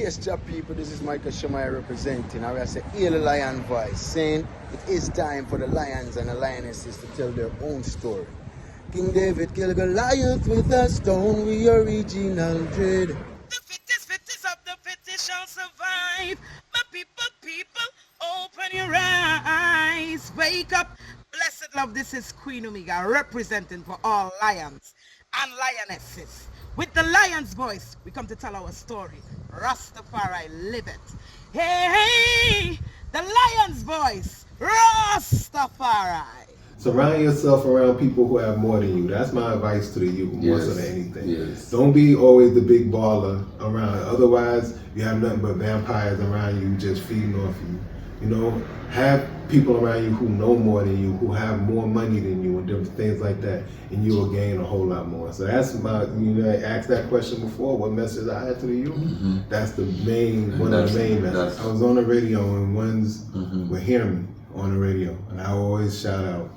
Yes, job people, this is Michael Shamaya representing. I will say, hear the lion voice, saying it is time for the lions and the lionesses to tell their own story. King David killed Goliath with a stone, we original dread. The fittest of the fittest shall survive. My people, open your eyes. Wake up. Blessed love, this is Queen Omega representing for all lions and lionesses. With the lion's voice, we come to tell our story. Rastafari, live it. Hey, the lion's voice, Rastafari. Surround yourself around people who have more than you. That's my advice to the youth more so than anything. Yes. Don't be always the big baller around. Otherwise, you have nothing but vampires around you just feeding off you. You know, have people around you who know more than you, who have more money than you, and different things like that, and you will gain a whole lot more. So that's my, I asked that question before, what message I had to the youth? Mm-hmm. That's the main, one of the main messages. I was on the radio and ones would hear me on the radio, and I always shout out,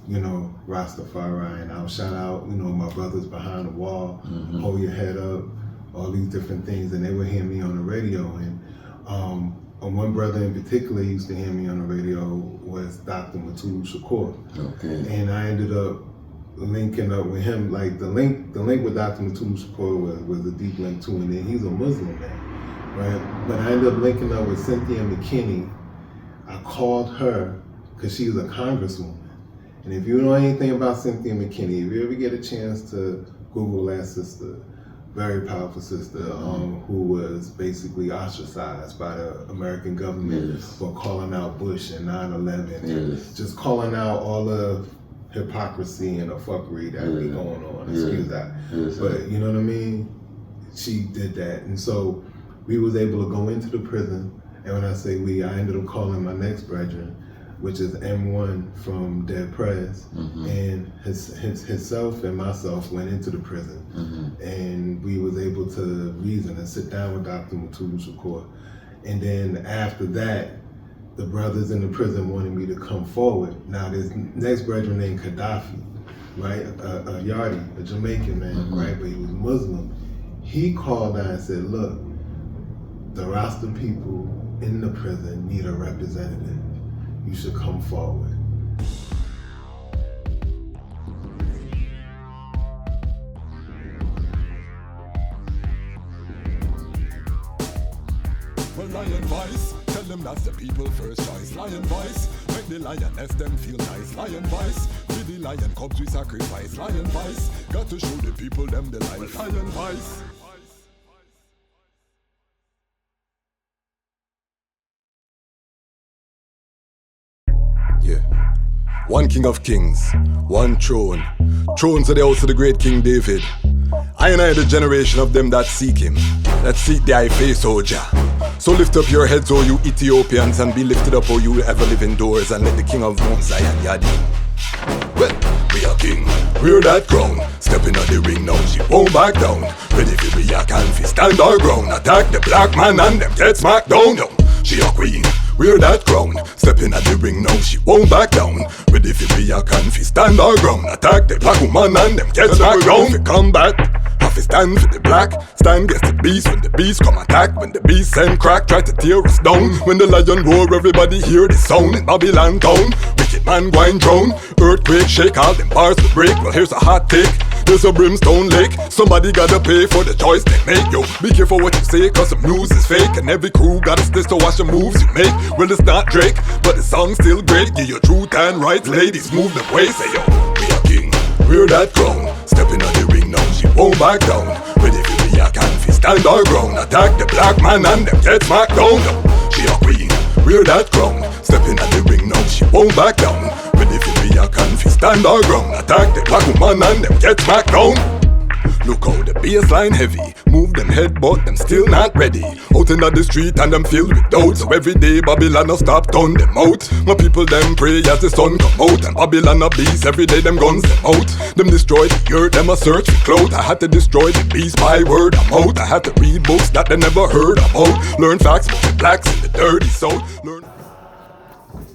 Rastafari, and I'll shout out, my brothers behind the wall, hold your head up, all these different things, and they would hear me on the radio. And one brother in particular used to hear me on the radio was Dr. Matul Shakur. Okay. And I ended up linking up with him, like the link with Dr. Matul Shakur was a deep link too, and then he's a Muslim man, right? But I ended up linking up with Cynthia McKinney. I called her because she was a congresswoman. And if you know anything about Cynthia McKinney, if you ever get a chance to Google that sister, very powerful sister, who was basically ostracized by the American government for calling out Bush and 9/11, and just calling out all the hypocrisy and the fuckery that be going on. Excuse that. But you know what I mean? She did that. And so we was able to go into the prison. And when I say we, I ended up calling my next brethren, which is M1 from Dead Prez, and himself and myself went into the prison, and we was able to reason and sit down with Dr. Matul Shakur. And then after that, the brothers in the prison wanted me to come forward. Now this next brethren named Gaddafi, right, a Yardi, a Jamaican man, right, but he was Muslim. He called out and said, look, the Rasta people in the prison need a representative. You should come forward. Well, Lion Voice, tell them that's the people first choice. Lion Voice, make the lioness them feel nice. Lion Voice, with the lion cubs we sacrifice. Lion Voice, got to show the people them the life. Lion Voice. Yeah. One king of kings, one throne. Thrones are the house of the great King David. I and I the generation of them that seek him, that seek the high face, O Jah. So lift up your heads, O you Ethiopians, and be lifted up, O you ever live indoors, and let the king of Mount Zion yard you. Well, we are king, we're that crown. Stepping on the ring now, she won't back down. Ready for we are can fi stand our ground. Attack the black man and them get smacked down. No, she a queen, we're that crown. Stepping at the ring now, she won't back down. Ready for we are can fi stand our ground. Attack the black woman and them get smacked down. For combat, have to stand for the black. Stand against the beast when the beast come attack. When the beast send crack, try to tear us down. When the lion roar, everybody hear the sound in Babylon town. Wicked man grind drone, earthquake shake, all them bars will break. Well, here's a hot take. There's a brimstone lake. Somebody gotta pay for the choice they make. Yo, be careful what you say, cause some news is fake. And every crew got a stitch to watch the moves you make. Well, it's not Drake, but the song's still great. Give your truth and rights, ladies, move the way. Say yo, we are king, we're that crown. Stepping on the ring now, she won't back down. Ready for we are can fi stand our ground. Attack the black man and them get smacked down. No, she a queen, we're that crown. Stepping on the ring now, she won't back down. Ready for we are can fi stand our ground. Attack the black woman and them get smacked down. Look how the bassline heavy. Move them head but them still not ready. Out in the street and them filled with doubt. So every day Babylon no stop turn them out. My people them pray as the sun come out. And Babylon a beast, every day them guns them out. Them destroy the earth, them a search for clout. I had to destroy the beast by word of mouth. I had to read books that they never heard about. Learn facts about the blacks in the dirty south. Learn.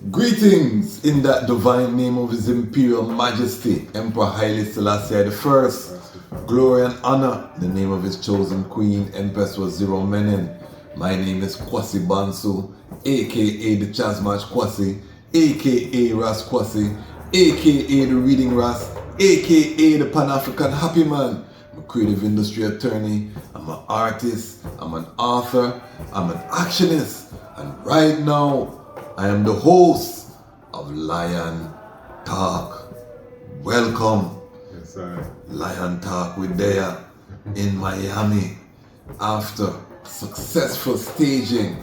Greetings in that divine name of His Imperial Majesty, Emperor Haile Selassie I. Glory and honor in the name of his chosen queen, Empress was Zero Menin. My name is Kwasi Bansu, aka Dejazmatch Kwasi, aka Ras Kwasi, aka the Reading Ras, aka the Panafrican Happy Man. I'm a creative industry attorney, I'm an artist, I'm an author, I'm an actionist, and right now I am the host of Lion Talk. Welcome. Yes, sir. Lion Talk with Dea in Miami after successful staging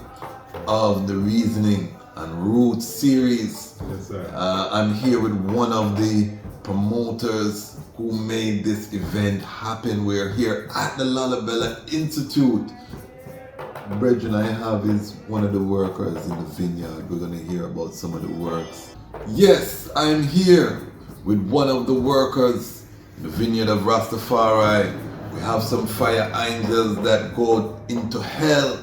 of the Reasoning and Roots series. Yes, sir. I'm here with one of the promoters who made this event happen. We're here at the Lalabella Institute. Brethren I have is one of the workers in the vineyard. We're going to hear about some of the works. Yes, I'm here with one of the workers in the vineyard of Rastafari. We have some fire angels that go into hell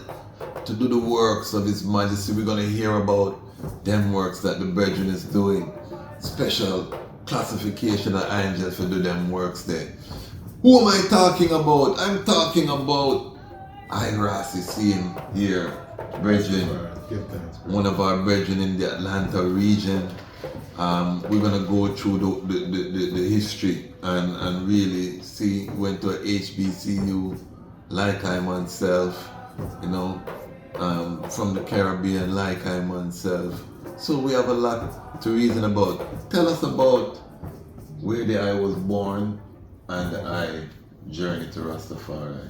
to do the works of His Majesty. We're going to hear about them works that the brethren is doing. Special classification of angels for do them works there. Who am I talking about? I'm talking about I-Ras. You see him here, brethren. Give thanks, bro. One of our brethren in the Atlanta region. We're gonna go through the history and really see, went to a HBCU like I myself, you know, from the Caribbean like I myself. So we have a lot to reason about. Tell us about where the I was born and the I journey to Rastafari.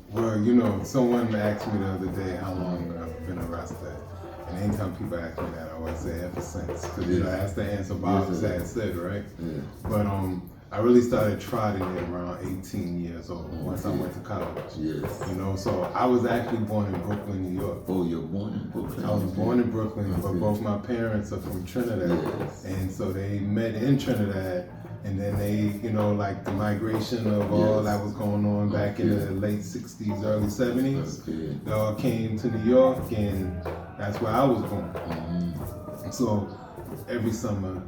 Well, you know, someone asked me the other day how long I've been a Rasta. And anytime people ask me that, I always say ever since. Because, you know, that's the answer Bob had said, right? Yeah. But I really started trotting it around 18 years old once I went to college. Yes. You know, so I was actually born in Brooklyn, New York. Oh, you're born in Brooklyn? I was born in Brooklyn, but both my parents are from Trinidad. Yes. And so they met in Trinidad. And then they, you know, like the migration of all that was going on back in the late 60s, early 70s. Okay. They all came to New York, and that's where I was born. So every summer,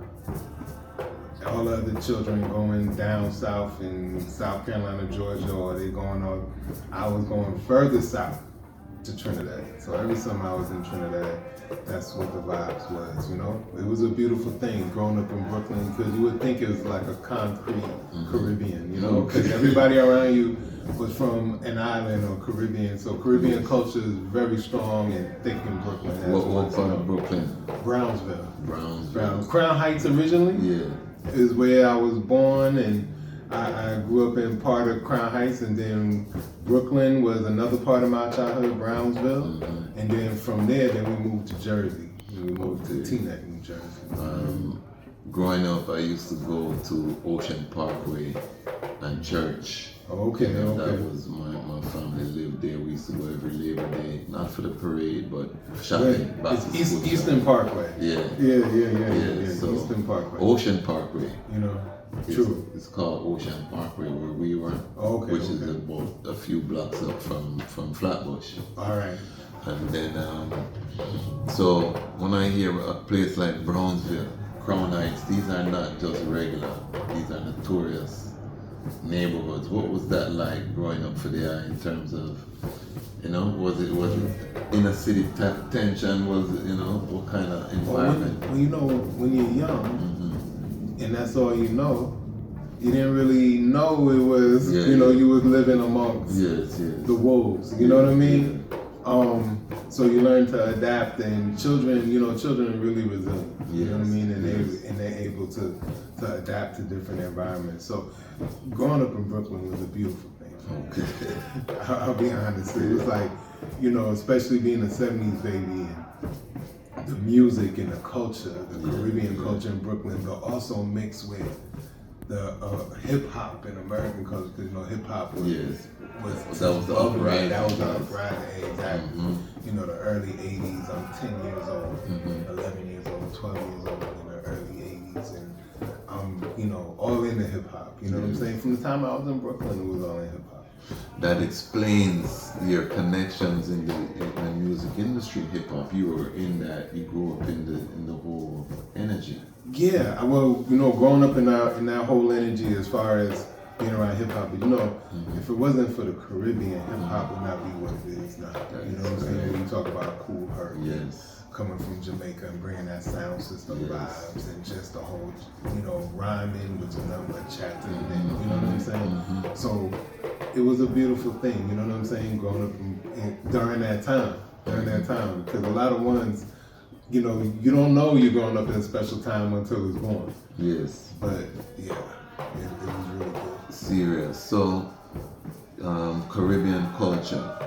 all the other children going down south in South Carolina, Georgia, or they going up, I was going further south to Trinidad. So every summer I was in Trinidad. That's what the vibes was, you know? It was a beautiful thing growing up in Brooklyn, because you would think it was like a concrete Caribbean, you know? Because everybody around you was from an island or Caribbean. So Caribbean culture is very strong and thick in Brooklyn. What part of Brooklyn? Brownsville. Brownsville. Crown Heights originally is where I was born, and I grew up in part of Crown Heights, and then Brooklyn was another part of my childhood, Brownsville. And then from there, then we moved to Jersey. We moved to Teaneck, New Jersey. Growing up, I used to go to Ocean Parkway and church. Okay. That was my family lived there. We used to go every Labor Day, not for the parade, but shopping. It's Eastern Parkway. Yeah. So Eastern Parkway. Ocean Parkway. You know, true. It's called Ocean Parkway where we were, which is about a few blocks up from Flatbush. All right. And then, so when I hear a place like Brownsville, Crown Heights, these are not just regular, these are notorious neighborhoods. What was that like growing up for the eye in terms of, you know, was it inner city tension? Was it, you know, what kind of environment? Well, you know, when you're young, and that's all you know, you didn't really know it was, you know, you was living amongst the wolves. You know what I mean? So you learn to adapt, and children are really resilient. You know what I mean? And they're able to adapt to different environments. So growing up in Brooklyn was a beautiful thing. Okay. I'll be honest. It was like, you know, especially being a 70s baby, and the music and the culture, the Caribbean culture in Brooklyn, but also mixed with the hip hop and American culture, because, you know, hip hop was that was the uprising. That was the uprising, exactly. You know, the early 80s. I'm 10 years old, 11 years old, 12 years old in the early 80s, and I'm, you know, all into hip hop. You know what I'm saying? From the time I was in Brooklyn, it was all in hip hop. That explains your connections in the music industry, hip hop. You were in that. You grew up in the whole energy. Yeah, well, you know, growing up in that whole energy, as far as being around hip hop. But you know, if it wasn't for the Caribbean, hip hop would not be what it is now. You know what I'm saying? When you talk about Cool Herc, coming from Jamaica and bringing that sound system vibes and just the whole, you know, rhyming with your number chatting, and you know what I'm saying? So it was a beautiful thing. You know what I'm saying? Growing up during that time, because a lot of ones, you know, you don't know you're growing up in a special time until it's born. Yes. But yeah, it was really good. Serious. So, Caribbean culture.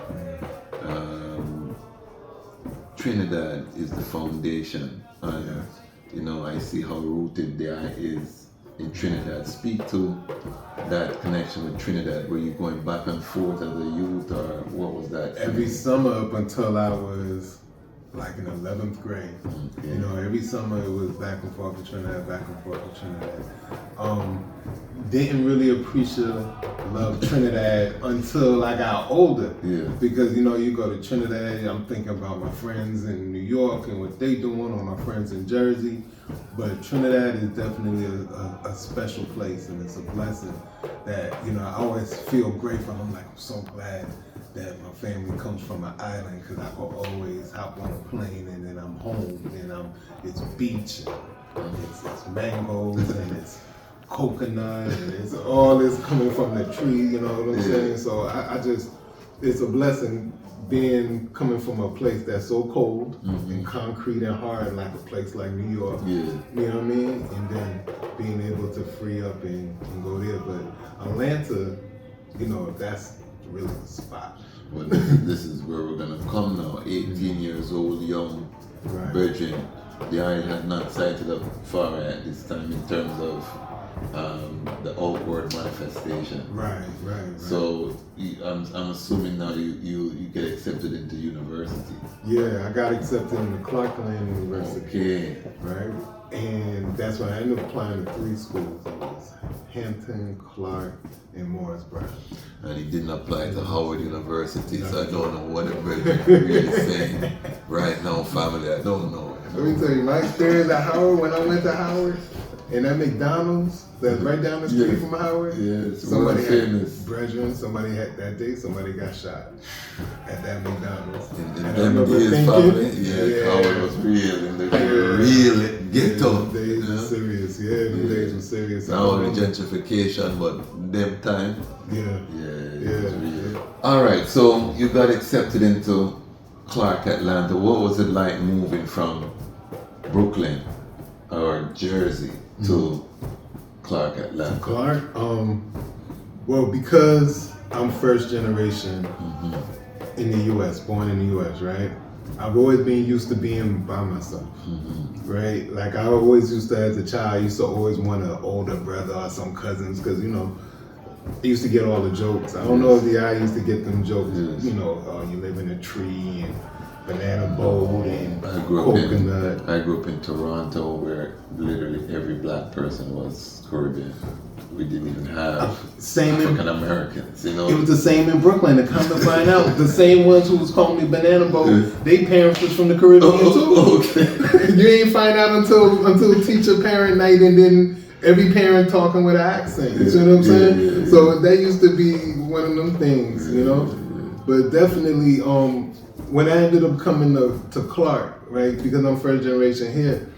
Trinidad is the foundation, and you know, I see how rooted there is in Trinidad. Speak to that connection with Trinidad. Were you going back and forth as a youth, or what was that? Every summer up until I was like in 11th grade. You know, every summer it was back and forth with Trinidad, back and forth with Trinidad. Didn't really appreciate love Trinidad until I got older. Because you know, you go to Trinidad, I'm thinking about my friends in New York and what they doing, or my friends in Jersey. But Trinidad is definitely a special place, and it's a blessing that, you know, I always feel grateful. I'm like, I'm so glad that my family comes from an island, because I will always hop on a plane and then I'm home, and it's beach, and it's mangoes, and it's coconut, and it's all this coming from the tree, you know what I'm saying? So I just, it's a blessing coming from a place that's so cold and concrete and hard, like a place like New York, you know what I mean? And then being able to free up and go there. But Atlanta, you know, that's really the spot. Well, this is where we're gonna come now. 18 years old, young virgin. The eye had not sighted up far at this time in terms of the outward manifestation. Right. So I'm assuming now you get accepted into university. Yeah, I got accepted into Clarkland University. Okay. Right, and that's when I ended up applying to 3 schools. It was Hampton, Clark, and Morris Brown. And he didn't apply to Howard University, so I don't know what the brethren really saying right now, family. I don't know. Let me tell you, my experience at Howard, when I went to Howard, and that McDonald's that's right down the street from Howard, somebody had brethren, somebody got shot at that McDonald's. In them days, family, Howard was real, and they were real ghetto. The days were serious, the days were serious. Now the gentrification, but them time, it was real. All right, so you got accepted into Clark, Atlanta. What was it like moving from Brooklyn or Jersey to Clark, Atlanta? Clark, well, because I'm first generation in the U.S., born in the U.S., right? I've always been used to being by myself, right? Like I always used to, as a child, I used to always want an older brother or some cousins, because, you know, I used to get all the jokes. I don't know if I used to get them jokes, you know, you live in a tree and banana boat and coconut. I grew up in Toronto, where literally every black person was Caribbean. We didn't even have African Americans, you know. It was the same in Brooklyn. To come to find out, the same ones who was calling me banana boat, they parents was from the Caribbean too. Okay. You ain't find out until teacher parent night, and then every parent talking with an accent. You see what I'm saying? So that used to be one of them things, you know. But definitely, when I ended up coming to Clark, right, because I'm first generation here,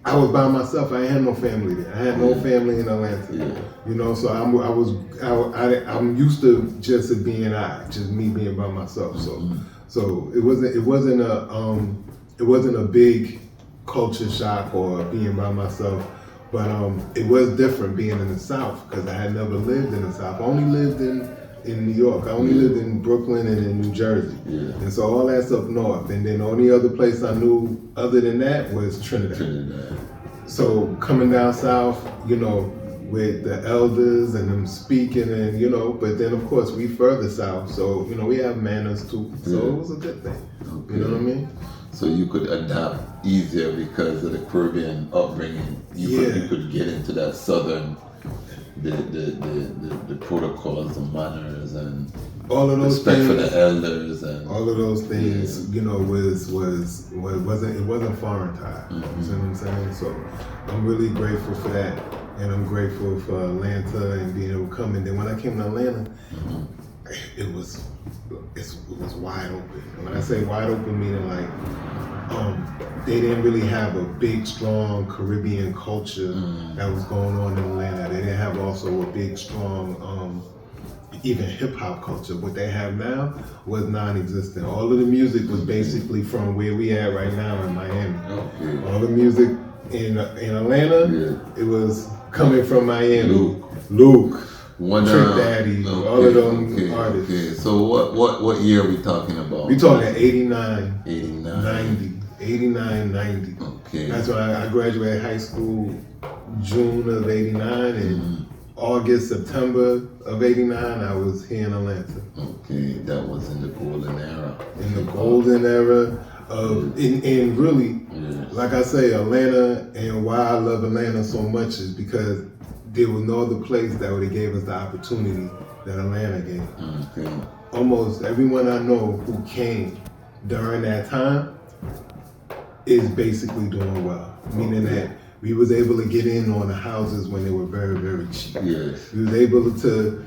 I was by myself. I had no family there. I had no family in Atlanta. You know, so I'm used to just it being just me being by myself. So it wasn't a big culture shock or being by myself. But it was different being in the South, because I had never lived in the South. I only lived in New York. I only lived in Brooklyn and in New Jersey. And so all that's up north. And then the only other place I knew other than that was Trinidad. So coming down south, you know, with the elders and them speaking, and, you know, but then of course we further south. So, you know, we have manners too. So it was a good thing. You know what I mean? So you could adapt easier because of the Caribbean upbringing. You could get into that southern, the protocols, the manners, and all of those respect things, for the elders, and all of those things. You know, wasn't foreign tide. You see what I'm saying? So I'm really grateful for that. and I'm grateful for Atlanta and being able to come. And then when I came to Atlanta, it was wide open. And when I say wide open, meaning like they didn't really have a big, strong Caribbean culture that was going on in Atlanta. They didn't have also a big, strong even hip hop culture. What they have now was non-existent. All of the music was basically from where we at right now in Miami. All the music in Atlanta, it was coming from Miami. Luke. Trick Daddy, all of them artists. Okay. So what year are we talking about? We talking 89, 90. Okay. That's when I graduated high school, June of 89, and August, September of 89, I was here in Atlanta. Okay, that was in the golden era. In the golden era of, and really, like I say, Atlanta, and why I love Atlanta so much is because there was no other place that would have gave us the opportunity that Atlanta gave. Okay. Almost everyone I know who came during that time is basically doing well. Meaning that we was able to get in on the houses when they were very, very cheap. Yes. We was able to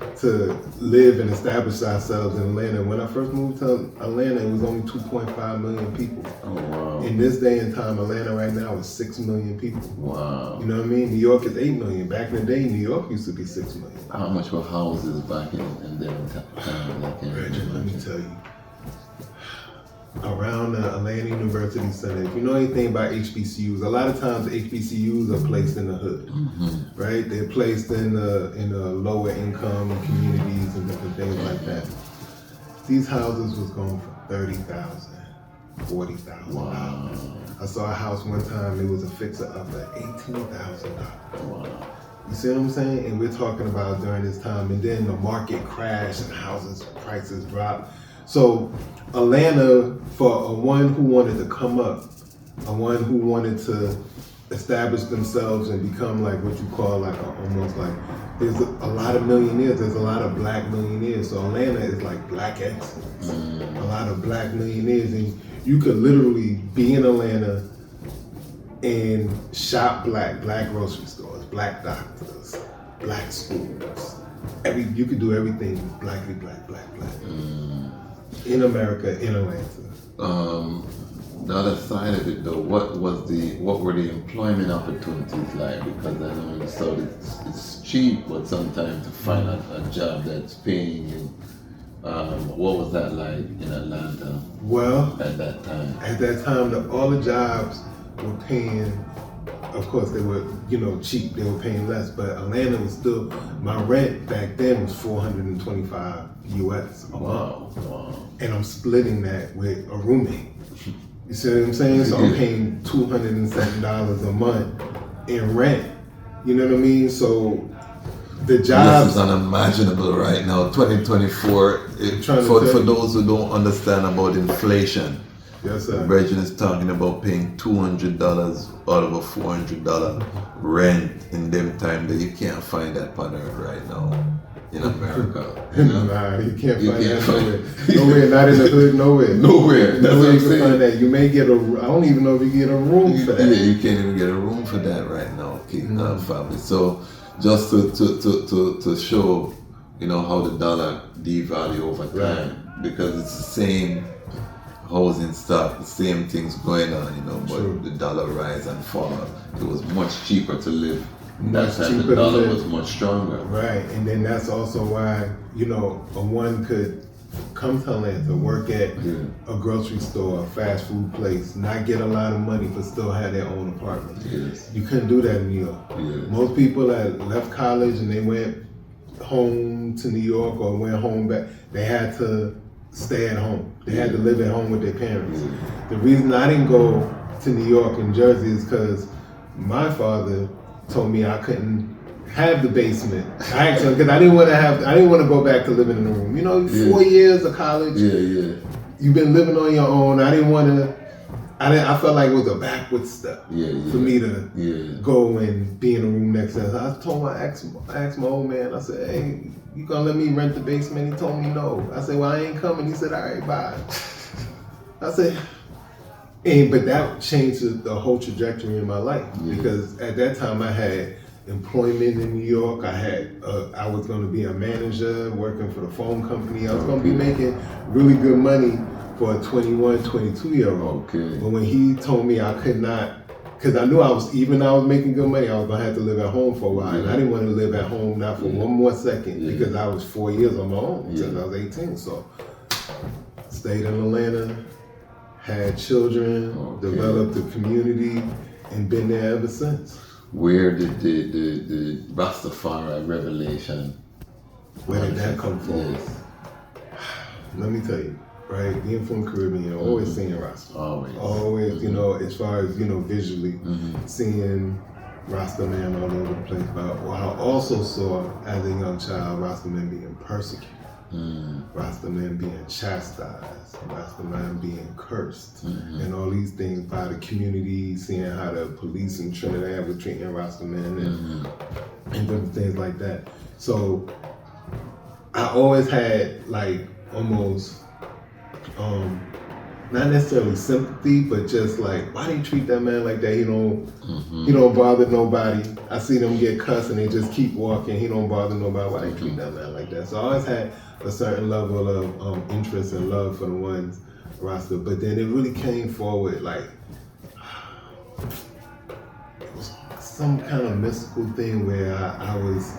live and establish ourselves in Atlanta. When I first moved to Atlanta, it was only 2.5 million people. Oh, wow. In this day and time, Atlanta right now is 6 million people. Wow. You know what I mean? New York is 8 million. Back in the day, New York used to be 6 million. How much were houses back in them time? Reggie, let me tell you. Around the Atlanta University Center, if you know anything about HBCUs, a lot of times HBCUs are placed in the hood, right? They're placed in the lower income communities and different things like that. These houses was going for $30,000, $40,000. Wow. I saw a house one time, it was a fixer up at $18,000. Wow. You see what I'm saying? And we're talking about during this time, and then the market crashed and houses prices dropped. So Atlanta, for a one who wanted to come up, a one who wanted to establish themselves and become like what you call like almost like, there's a lot of millionaires, there's a lot of black millionaires. So Atlanta is like black excellence, a lot of black millionaires. And you could literally be in Atlanta and shop black grocery stores, black doctors, black schools. You could do everything black. In America, in Atlanta. The other side of it though, what were the employment opportunities like? Because I know you said it's cheap, but sometimes to find a job that's paying you. What was that like in Atlanta? Well, at that time, all the jobs were paying. Of course, they were, cheap. They were paying less, but Atlanta was still. My rent back then was $425 US a month. Wow. And I'm splitting that with a roommate. You see what I'm saying? So I'm paying $207 a month in rent. You know what I mean? So the jobs. This is unimaginable right now, 2024. For those who don't understand about inflation. Yes, sir. Virgin is talking about paying $200 out of a $400 rent in them time that you can't find that pattern right now in America. Nah, you can't find that nowhere. Nowhere, not in the hood, nowhere. That's what I'm saying. Find that. You may get I don't even know if you get a room for that. Yeah, you can't even get a room for that right now, family. So just to show, how the dollar devalue over time, because it's the same housing stock, the same things going on, but the dollar rise and fall. It was much cheaper to live. That time the dollar was much stronger. Right, and then that's also why, one could come to Atlanta, work at a grocery store, a fast food place, not get a lot of money, but still have their own apartment. Yes. You couldn't do that in New York. Yes. Most people that left college and they went home to New York or went home back, they had to stay at home. They had to live at home with their parents. The reason I didn't go to New York and Jersey is because my father told me I couldn't have the basement. I asked him because I didn't want to go back to living in a room. 4 years of college. Yeah. You've been living on your own. I felt like it was a backward step for me to go and be in a room next to him. I asked my old man, I said, hey, you gonna let me rent the basement? He told me no. I said, well, I ain't coming. He said, all right, bye. I said, but that changed the whole trajectory in my life because at that time I had employment in New York. I was going to be a manager working for the phone company. I was going to be making really good money for a 21, 22-year-old. Okay. But when he told me I could not, because I knew I was making good money, I was going to have to live at home for a while. And I didn't want to live at home not for one more second because I was 4 years on my own since I was 18. So stayed in Atlanta, had children, developed a community, and been there ever since. Where did the Rastafari revelation? Where did that come from? Yes. Let me tell you, right? Being from Caribbean, always seeing Rasta. Always, you know, as far as, you know, visually, seeing Rasta man all over the place. But I also saw, as a young child, Rasta men being persecuted. Rasta men being chastised, Rasta men being cursed, and all these things by the community, seeing how the police in Trinidad were treating Rasta men and different things like that. So I always had like almost not necessarily sympathy, but just like, why they treat that man like that? He don't bother nobody. I see them get cussed and they just keep walking. He don't bother nobody. Why they treat that man like that? So I always had a certain level of interest and love for the ones Rasta. But then it really came forward like it was some kind of mystical thing where I was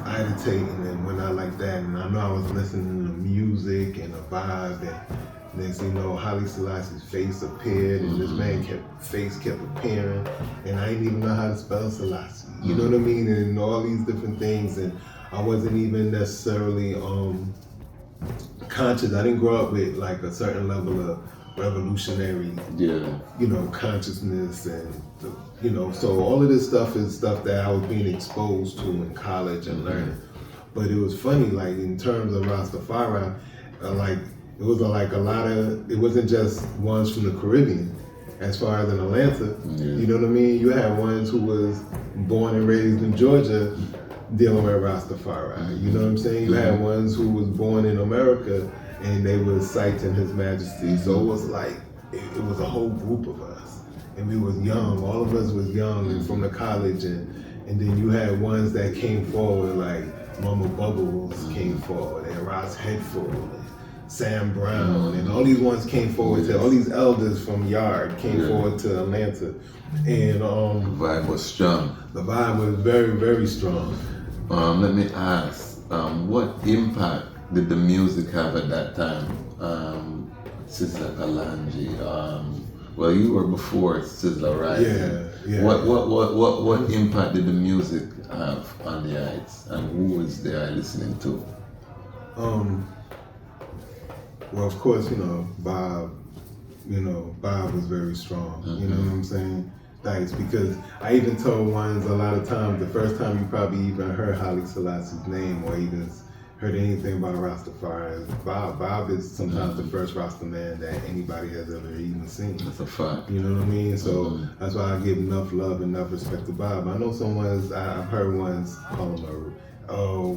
agitating and when I like that, and I know I was listening to music and a vibe, and next thing you know, Haile Selassie's face appeared, and this man face kept appearing, and I didn't even know how to spell Selassie. You know what I mean? And all these different things, and I wasn't even necessarily conscious. I didn't grow up with like a certain level of revolutionary, you know, consciousness, and you know, so all of this stuff is stuff that I was being exposed to in college and learning. But it was funny, like in terms of Rastafari, like it was like a lot of, it wasn't just ones from the Caribbean. As far as in Atlanta, you know what I mean? You had ones who was born and raised in Georgia dealing with Rastafari. You know what I'm saying? You had ones who was born in America and they were citing His Majesty. So it was like, it was a whole group of us. And we was young, all of us was young and from the college. And then you had ones that came forward, like Mama Bubbles came forward, and Ross Headful, and Sam Brown, and all these ones came forward, all these elders from Yard came forward to Atlanta. And the vibe was strong. The vibe was very, very strong. Let me ask, what impact did the music have at that time? Sizzla Kalonji, well, you were before Sizzla, right? Yeah. What impact did the music have on the Heights, and who was there listening to? Well, of course, you know, Bob was very strong. You know what I'm saying? That's because I even told ones a lot of times, the first time you probably even heard Haile Selassie's name or even heard anything about Rastafari, Bob is sometimes the first Rasta man that anybody has ever even seen. That's a fact. You know what I mean? So that's why I give enough love and enough respect to Bob. I know I've heard ones call him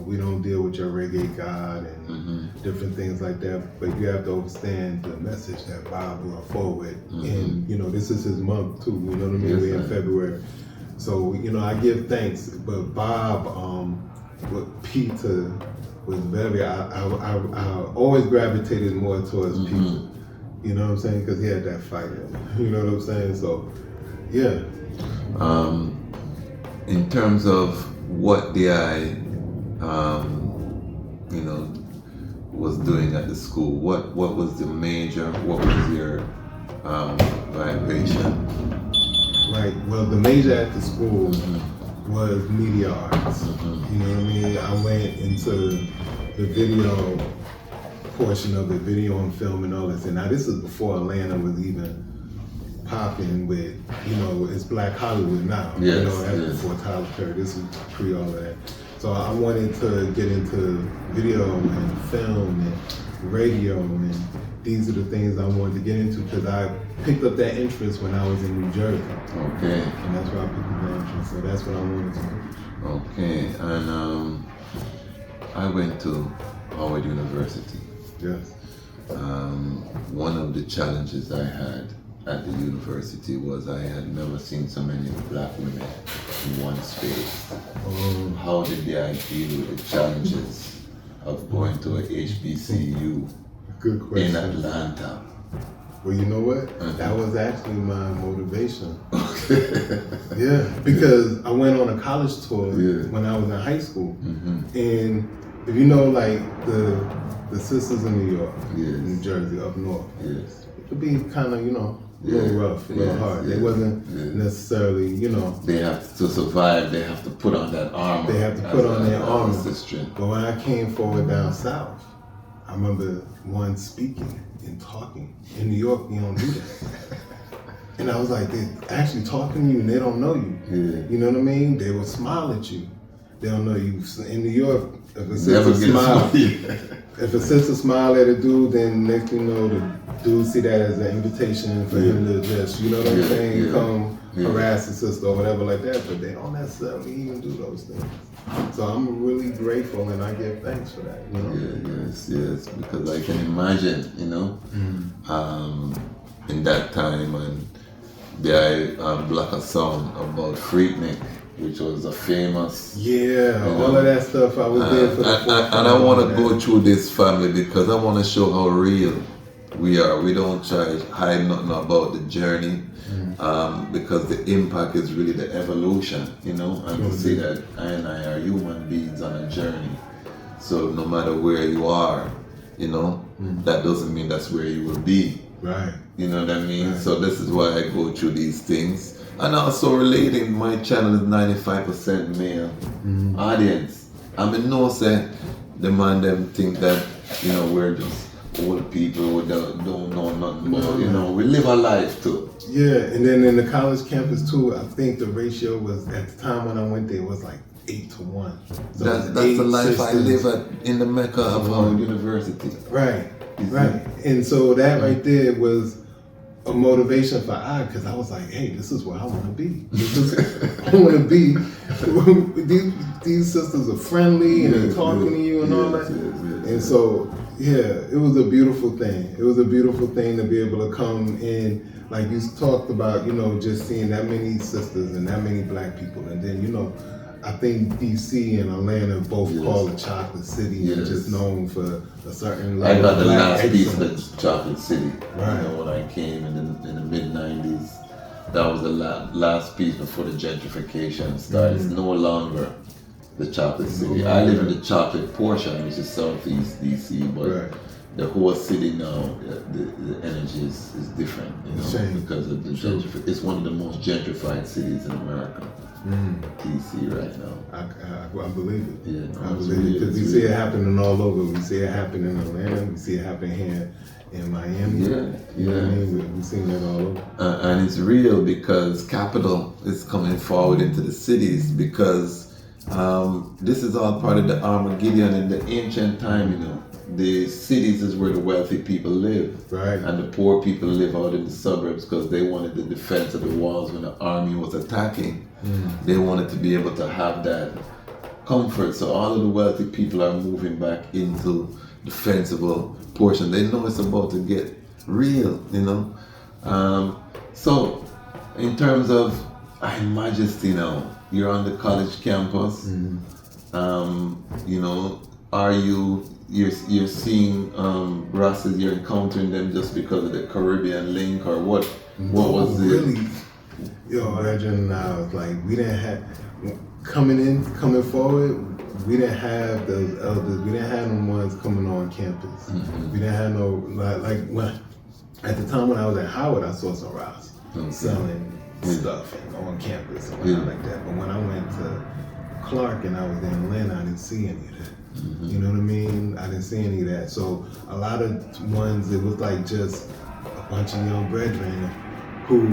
we don't deal with your reggae God and different things like that. But you have to understand the message that Bob brought forward. And, you know, this is his month too. You know what I mean? We're in February. So, you know, I give thanks. But Bob, with Peter, was very, I always gravitated more towards Peter. You know what I'm saying? Because he had that fight. You know what I'm saying? So, yeah. In terms of what the you know, was doing at the school, what was the major, what was your vibration? Right, well, the major at the school was media arts. You know what I mean? I went into the video portion of it, video and film and all this. And now this is before Atlanta was even popping with, you know, it's Black Hollywood now. Yes, you know, that's before Tyler Perry. This is pre all of that. So I wanted to get into video and film and radio, and these are the things I wanted to get into because I picked up that interest when I was in New Jersey. Okay. And that's why I picked up that interest. So that's what I wanted to do. Okay, and I went to Howard University. Yes. One of the challenges I had at the university was I had never seen so many black women in one space. How did they deal with the challenges of going to a HBCU Good question. in Atlanta? Well, you know what? That was actually my motivation. Yeah, because I went on a college tour when I was in high school. And if you know, like the sisters in New York, New Jersey, up north, it could be kind of, a little rough, a little hard. They wasn't necessarily, They have to survive, they have to put on that armor. They have to put on their armor. Strength. But when I came forward down south, I remember one speaking and talking. In New York, you don't do that. And I was like, they're actually talking to you and they don't know you. You know what I mean? They will smile at you. They don't know you. In New York, if a sister smile at a dude, then next thing you know, the dude see that as an invitation for him to just, you know what I'm saying, come harass the sister or whatever like that. But they don't necessarily even do those things. So I'm really grateful and I give thanks for that. Yes, because I can imagine, in that time when I Black a song about Freaknik, which was a famous... all of that stuff, I was there for the and I want to go through this family because I want to show how real we are. We don't try to hide nothing about the journey because the impact is really the evolution, and to see that I and I are human beings on a journey. So no matter where you are, that doesn't mean that's where you will be. Right. You know what I mean? Right. So this is why I go through these things. And also relating, my channel is 95% male audience. I mean, no say the man them think that, we're just old people who don't know nothing about, we live a life too. Yeah, and then in the college campus too, I think the ratio was, at the time when I went there, it was like 8-1. So that's the life I live in the Mecca of our university. Right. And so that right there was a motivation for because I was like, hey, this is where I want to be. I want to be. These sisters are friendly and they're talking to you and all that. And so, it was a beautiful thing. It was a beautiful thing to be able to come in, like you talked about, just seeing that many sisters and that many black people. And then, I think DC and Atlanta both call it Chocolate City and just known for a certain level. I got the last excellence. piece of Chocolate City. Right. When I came in the mid-90s, that was the last piece before the gentrification started. It's no longer the Chocolate City. I live in the chocolate portion, which is southeast DC, but the whole city now, the energy is different, because of the gentrification. It's one of the most gentrified cities in America. DC right now. I believe it. Yeah, I believe it because we see it happening all over. We see it happening in Atlanta. We see it happening here in Miami. You know what I mean? We've seen that all over. And it's real because capital is coming forward into the cities because this is all part of the Armageddon in the ancient time, The cities is where the wealthy people live. Right. And the poor people live out in the suburbs because they wanted the defense of the walls when the army was attacking. They wanted to be able to have that comfort. So all of the wealthy people are moving back into the defensible portion. They know it's about to get real, So in terms of I Majesty now, you're on the college campus. Are you're seeing Rastas, you're encountering them just because of the Caribbean link, or what was it? Really, Reggie and I was like, we didn't have, coming forward, we didn't have those elders, we didn't have them ones coming on campus. We didn't have no, at the time when I was at Howard, I saw some Ras selling stuff on campus and whatnot like that. But when I went to Clark and I was in Atlanta, I didn't see any of that. You know what I mean? I didn't see any of that. So a lot of ones, it was like just a bunch of young brethren who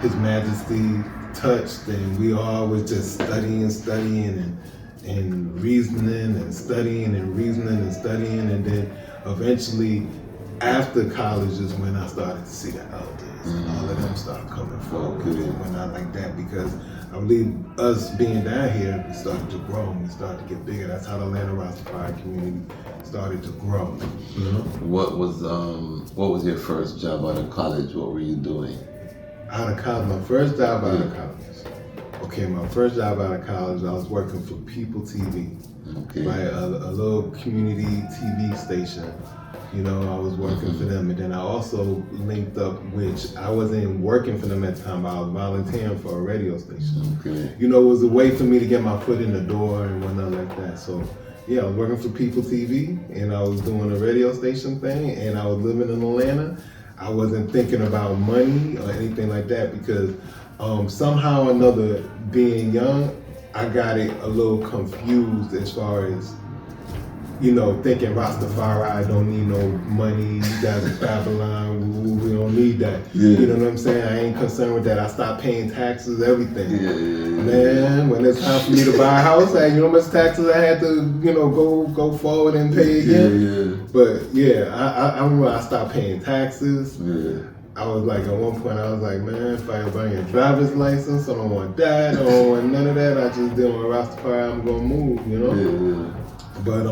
His Majesty touched, and we all was just studying and reasoning and studying and reasoning and studying, and then eventually after college is when I started to see the elders and all of them started coming forward. And when I like that, because I believe us being down here, we started to grow and we started to get bigger. That's how the Atlanta Rastafari community started to grow. You know. What was your first job out of college? What were you doing? Out of college, my first job out of college. Okay, my first job out of college, I was working for People TV, right? A little community TV station. You know, I was working for them, and then I also linked up, which I wasn't working for them at the time, but I was volunteering for a radio station. Okay. You know, it was a way for me to get my foot in the door and whatnot like that. So, yeah, I was working for People TV, and I was doing a radio station thing, and I was living in Atlanta. I wasn't thinking about money or anything like that because somehow or another, being young, I got it a little confused as far as, you know, thinking Rastafari, I don't need no money, you guys are Babylon, we don't need that. Yeah. You know what I'm saying? I ain't concerned with that. I stopped paying taxes, everything. Man, when it's time for me to buy a house, you know how much taxes I had to, you know, go forward and pay again? But yeah, I remember I stopped paying taxes. I was like, at one point, I was like, man, if I buy a driver's license, I don't want that, I don't want none of that. I just did on Rastafari, I'm gonna move, you know? But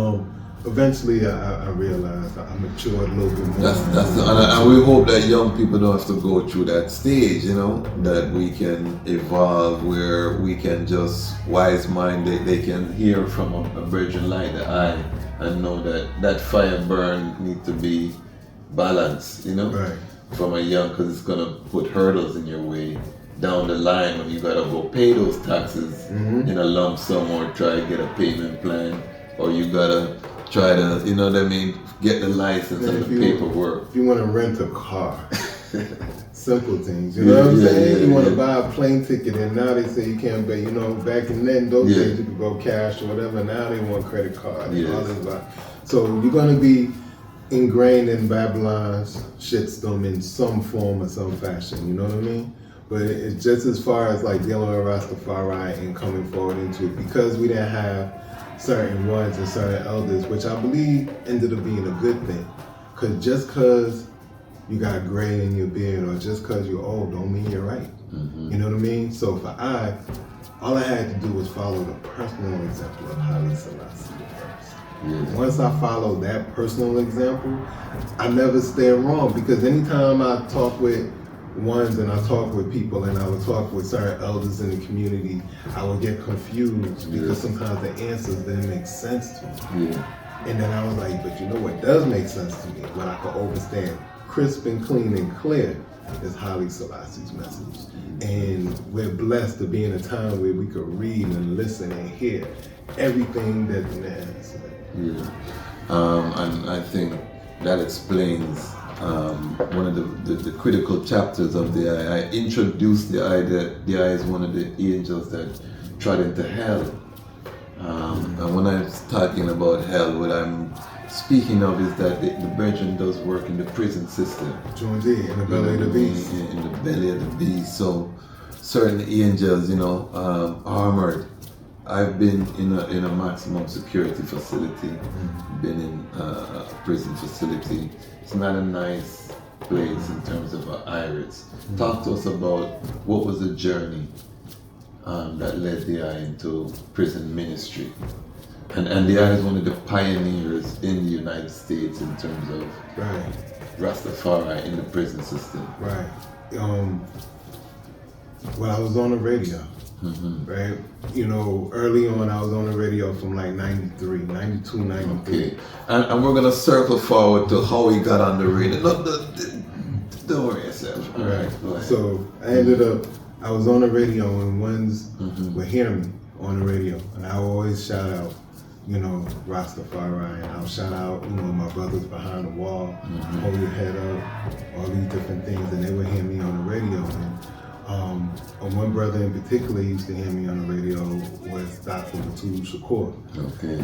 eventually, I realized I matured a little bit more. And we hope that young people don't have to go through that stage, you know, that we can evolve where we can just wise mind, they can hear from a virgin light, the eye, and know that fire burn need to be balanced, you know, right. From a young, because it's gonna put hurdles in your way down the line when you gotta go pay those taxes in a lump sum or try to get a payment plan, or you gotta try to, you know what I mean, get the license and the paperwork. If you want to rent a car, simple things, you know what I'm saying? You want to buy a plane ticket, and now they say you can't pay. You know, back in then, those days you could go cash or whatever. Now they want credit card. So you're gonna be ingrained in Babylon's shitstorm in some form or some fashion. You know what I mean? But it's just as far as like dealing with Rastafari and coming forward into it, because we didn't have certain ones and certain elders, which I believe ended up being a good thing. Cause just cause you got gray in your beard or just cause you're old don't mean you're right. You know what I mean? So for all I had to do was follow the personal example of Haile Selassie first. Once I followed that personal example, I never stay wrong, because anytime I talk with ones and I talk with people and I would talk with certain elders in the community, I would get confused because sometimes the answers didn't make sense to me. And then I was like, but you know what does make sense to me, what I could understand crisp and clean and clear, is Haile Selassie's message. And we're blessed to be in a time where we could read and listen and hear everything that the man said. And I think that explains one of the critical chapters of the I. I introduced the I that the I is one of the angels that trod into hell. And when I'm talking about hell, what I'm speaking of is that the Virgin does work in the prison system. In the belly of the beast. In the belly of the beast. So certain angels, you know, armored. I've been in a maximum security facility, been in a prison facility. It's not a nice place in terms of I-Ras. Talk to us about what was the journey that led the I into prison ministry. And the I is one of the pioneers in the United States in terms of Rastafari in the prison system. Well, I was on the radio. Right? You know, early on I was on the radio from like 92, 93. Okay. And we're going to circle forward to how we got on the radio. Don't worry yourself. All right. So I was on the radio and ones would hear me on the radio. And I would always shout out, you know, Rastafari. And I'll shout out, you know, my brothers behind the wall, hold your head up, all these different things. And they would hear me on the radio. And one brother in particular used to hear me on the radio was Dr. Ubuntu Shakur.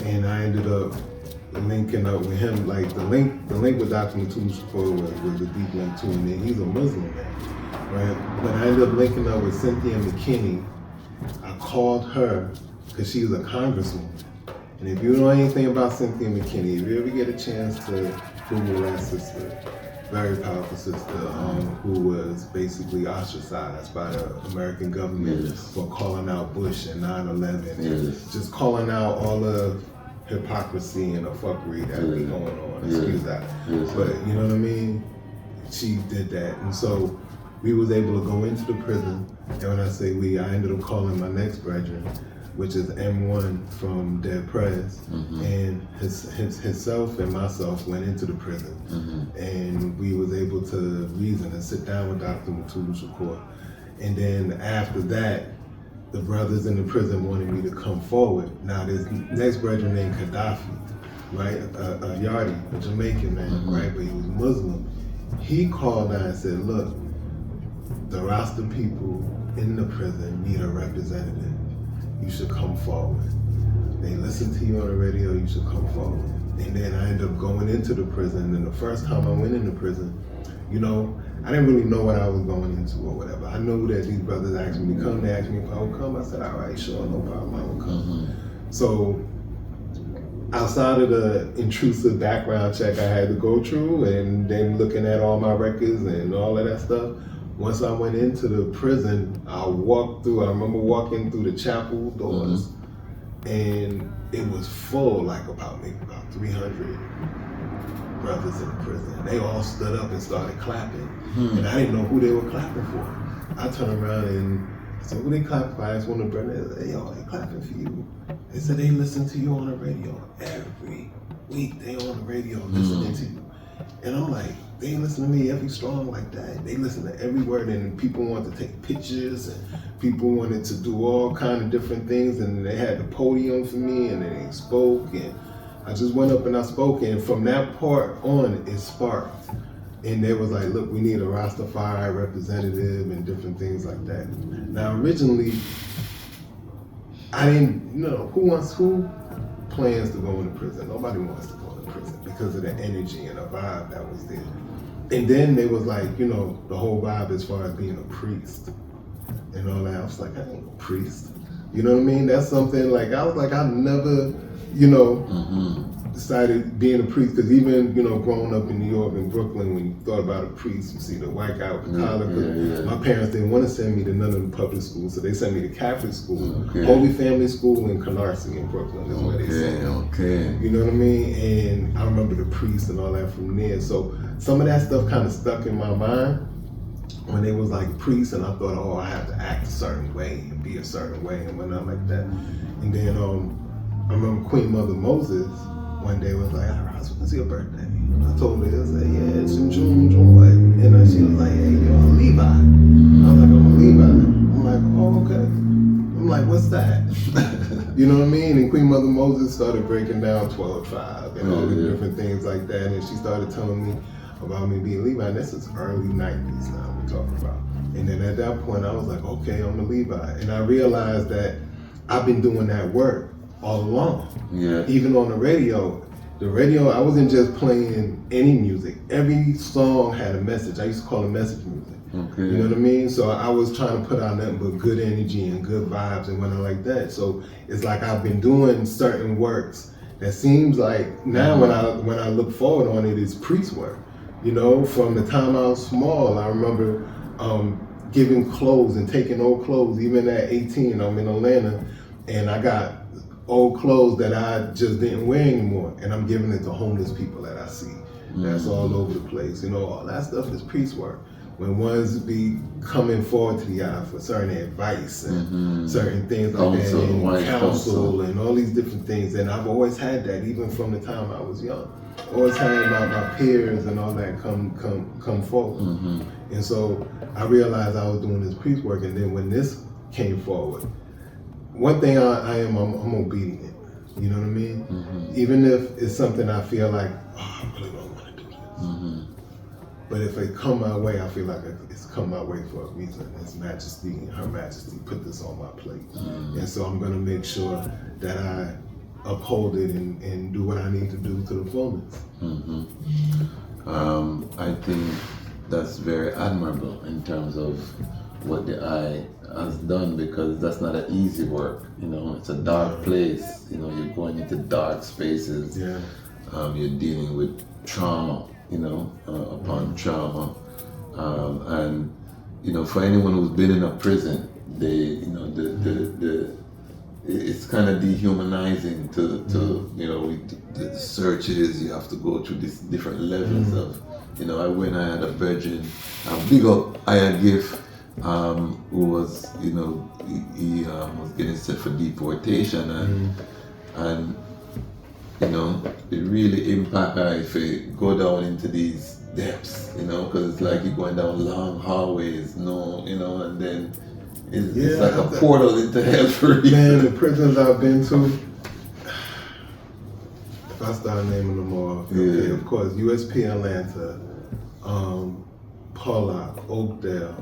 And I ended up linking up with him. Like the link with Dr. Ubuntu Shakur was a deep link too. And he's a Muslim man, right? But I ended up linking up with Cynthia McKinney. I called her because she was a congresswoman. And if you know anything about Cynthia McKinney, if you ever get a chance to Google that sister, very powerful sister, who was basically ostracized by the American government for calling out Bush and 9/11, just calling out all of hypocrisy and the fuckery that was going on. Yeah. Excuse that. Yes, But you know what I mean? She did that. And so we was able to go into the prison. And when I say we, I ended up calling my next brethren, which is M1 from Dead Press. And himself and myself went into the prison. And we was able to reason and sit down with Dr. Mutulu Shakur. And then after that, the brothers in the prison wanted me to come forward. Now this next brother named Gaddafi, right? A Yardi, a Jamaican man, right? But he was Muslim. He called out and said, look, the Rasta people in the prison need a representative. You should come forward. They listen to you on the radio, you should come forward. And then I ended up going into the prison. And the first time I went into prison, you know, I didn't really know what I was going into or whatever. I knew that these brothers asked me to come. They asked me if I would come. I said, all right, sure, no problem, I will come. So outside of the intrusive background check I had to go through and them looking at all my records and all of that stuff, once I went into the prison, I remember walking through the chapel doors and it was full, like maybe about 300 brothers in the prison. They all stood up and started clapping. And I didn't know who they were clapping for. I turned around and I said, who they clapping for? I asked one of the brothers, hey, yo, they clapping for you. They said they listen to you on the radio every week. They on the radio listening to you. And I'm like, they ain't listen to me every strong like that. They listen to every word, and people wanted to take pictures and people wanted to do all kind of different things, and they had the podium for me and they spoke, and I just went up and I spoke, and from that part on, it sparked. And they was like, look, we need a Rastafari representative and different things like that. Now, originally, I didn't know who plans to go into prison. Nobody wants to go into prison because of the energy and the vibe that was there. And then they was like, you know, the whole vibe as far as being a priest and all that. I was like, I ain't no priest. You know what I mean? That's something like, I was like, I never, you know, decided being a priest, because even, you know, growing up in New York and Brooklyn, when you thought about a priest, you see the white guy with the collar. My parents didn't want to send me to none of the public schools, so they sent me to Catholic school, Holy Family School in Canarsie in Brooklyn is where they sent me. You know what I mean? And I remember the priest and all that from there. So some of that stuff kind of stuck in my mind when they was like priests, and I thought, oh, I have to act a certain way and be a certain way and whatnot like that. And then I remember Queen Mother Moses one day was like, I-Ras, when's your birthday? And I told her, I was like, yeah, it's in June. And she was like, hey, you're a Levi. I was like, I'm a Levi. I'm like, oh, okay. I'm like, what's that? You know what I mean? And Queen Mother Moses started breaking down 12 tribes and all the different things like that. And she started telling me about me being Levi. And this is early 90s now we're talking about. And then at that point, I was like, okay, I'm a Levi. And I realized that I've been doing that work all along. Even on the radio, I wasn't just playing any music. Every song had a message. I used to call it message music. You know what I mean? So I was trying to put out nothing but good energy and good vibes and whatnot like that. So it's like I've been doing certain works that seems like now when I look forward on it, it's priest work. You know, from the time I was small, I remember giving clothes and taking old clothes. Even at 18, I'm in Atlanta, and I got old clothes that I just didn't wear anymore, and I'm giving it to homeless people that I see. That's all over the place. You know, all that stuff is priest work. When ones be coming forward to the eye for certain advice and certain things like that, and counsel and all these different things. And I've always had that, even from the time I was young. Always had my peers and all that come forward. And so I realized I was doing this priest work, and then when this came forward, one thing I'm obedient. You know what I mean? Even if it's something I feel like, oh, I really don't want to do this. But if it come my way, I feel like it's come my way for a reason. His Majesty and Her Majesty put this on my plate. And so I'm gonna make sure that I uphold it and do what I need to do to the fullness. I think that's very admirable in terms of what the I has done, because that's not an easy work. You know, it's a dark place. You know, you're going into dark spaces. You're dealing with trauma, you know, upon trauma. And, you know, for anyone who's been in a prison, they, you know, it's kind of dehumanizing to you know, with the searches. You have to go through these different levels of, you know. When I had a virgin, big up I Gift, who was, you know, he was getting set for deportation, and you know, it really impacted her if you go down into these depths, you know, because it's like you're going down long hallways, you know, and then it's like a portal into hell for you. Man, the prisons I've been to, if I start naming them all, okay, of course, USP Atlanta, Pollock, Oakdale,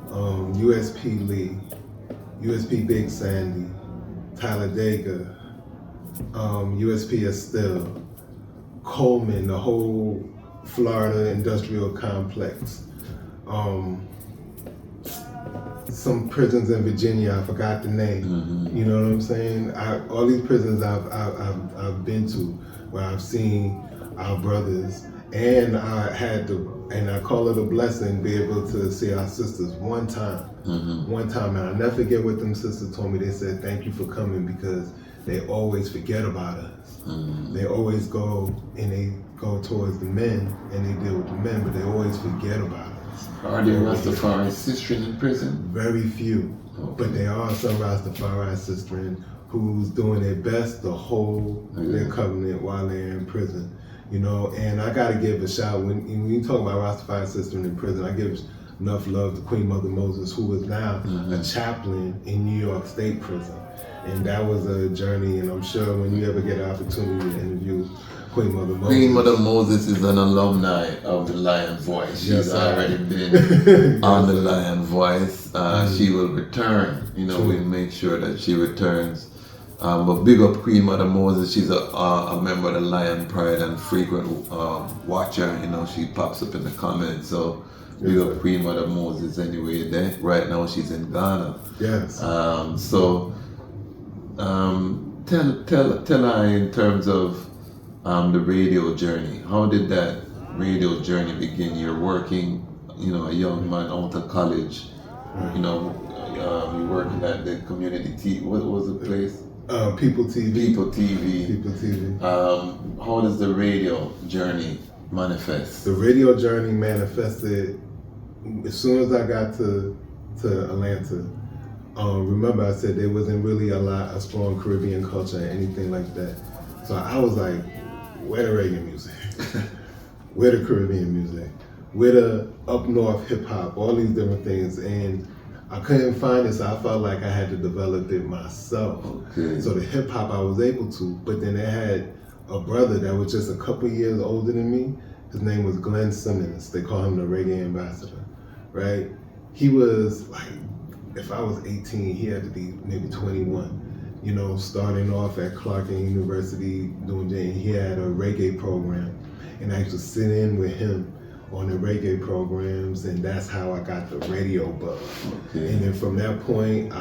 USP Lee, USP Big Sandy, Talladega, USP Estelle, Coleman, the whole Florida industrial complex, some prisons in Virginia, I forgot the name. You know what I'm saying? All these prisons I've been to, where I've seen our brothers, and I call it a blessing, be able to see our sisters one time. One time, and I'll never forget what them sisters told me. They said, "Thank you for coming," because they always forget about us. They always go towards the men, and they deal with the men, but they always forget about us. Are there Rastafari sisters in prison? Very few, but there are some Rastafari sisters who's doing their best to hold their covenant while they're in prison. You know, and I gotta give a shout when you talk about Rastafari sisters in prison. I give enough love to Queen Mother Moses, who is now a chaplain in New York State Prison. And that was a journey, and I'm sure when you ever get an opportunity to interview Queen Mother Moses. Queen Mother Moses is an alumni of the Lion Voice. She's already been on the Lion Voice. She will return. You know, we make sure that she returns. But big up Queen Mother Moses. She's a member of the Lion Pride and frequent watcher. You know, she pops up in the comments. So big up Queen Mother Moses anyway. Right now she's in Ghana. Yes. Tell her in terms of the radio journey. How did that radio journey begin? You're working, you know, a young man out of college. You know, you're working at the community TV. What was the place? People TV. People TV. People TV. How does the radio journey manifest? The radio journey manifested as soon as I got to Atlanta. Remember I said there wasn't really a strong Caribbean culture or anything like that. So I was like, where the reggae music? Where the Caribbean music? Where the up north hip hop? All these different things. And I couldn't find it, so I felt like I had to develop it myself. Okay. So the hip hop I was able to, but then I had a brother that was just a couple years older than me. His name was Glenn Simmons. They call him the Reggae Ambassador, right? He was like, if I was 18, he had to be maybe 21. You know, starting off at Clark University doing he had a reggae program, and I used to sit in with him on the reggae programs, and that's how I got the radio bug. Okay. And then from that point,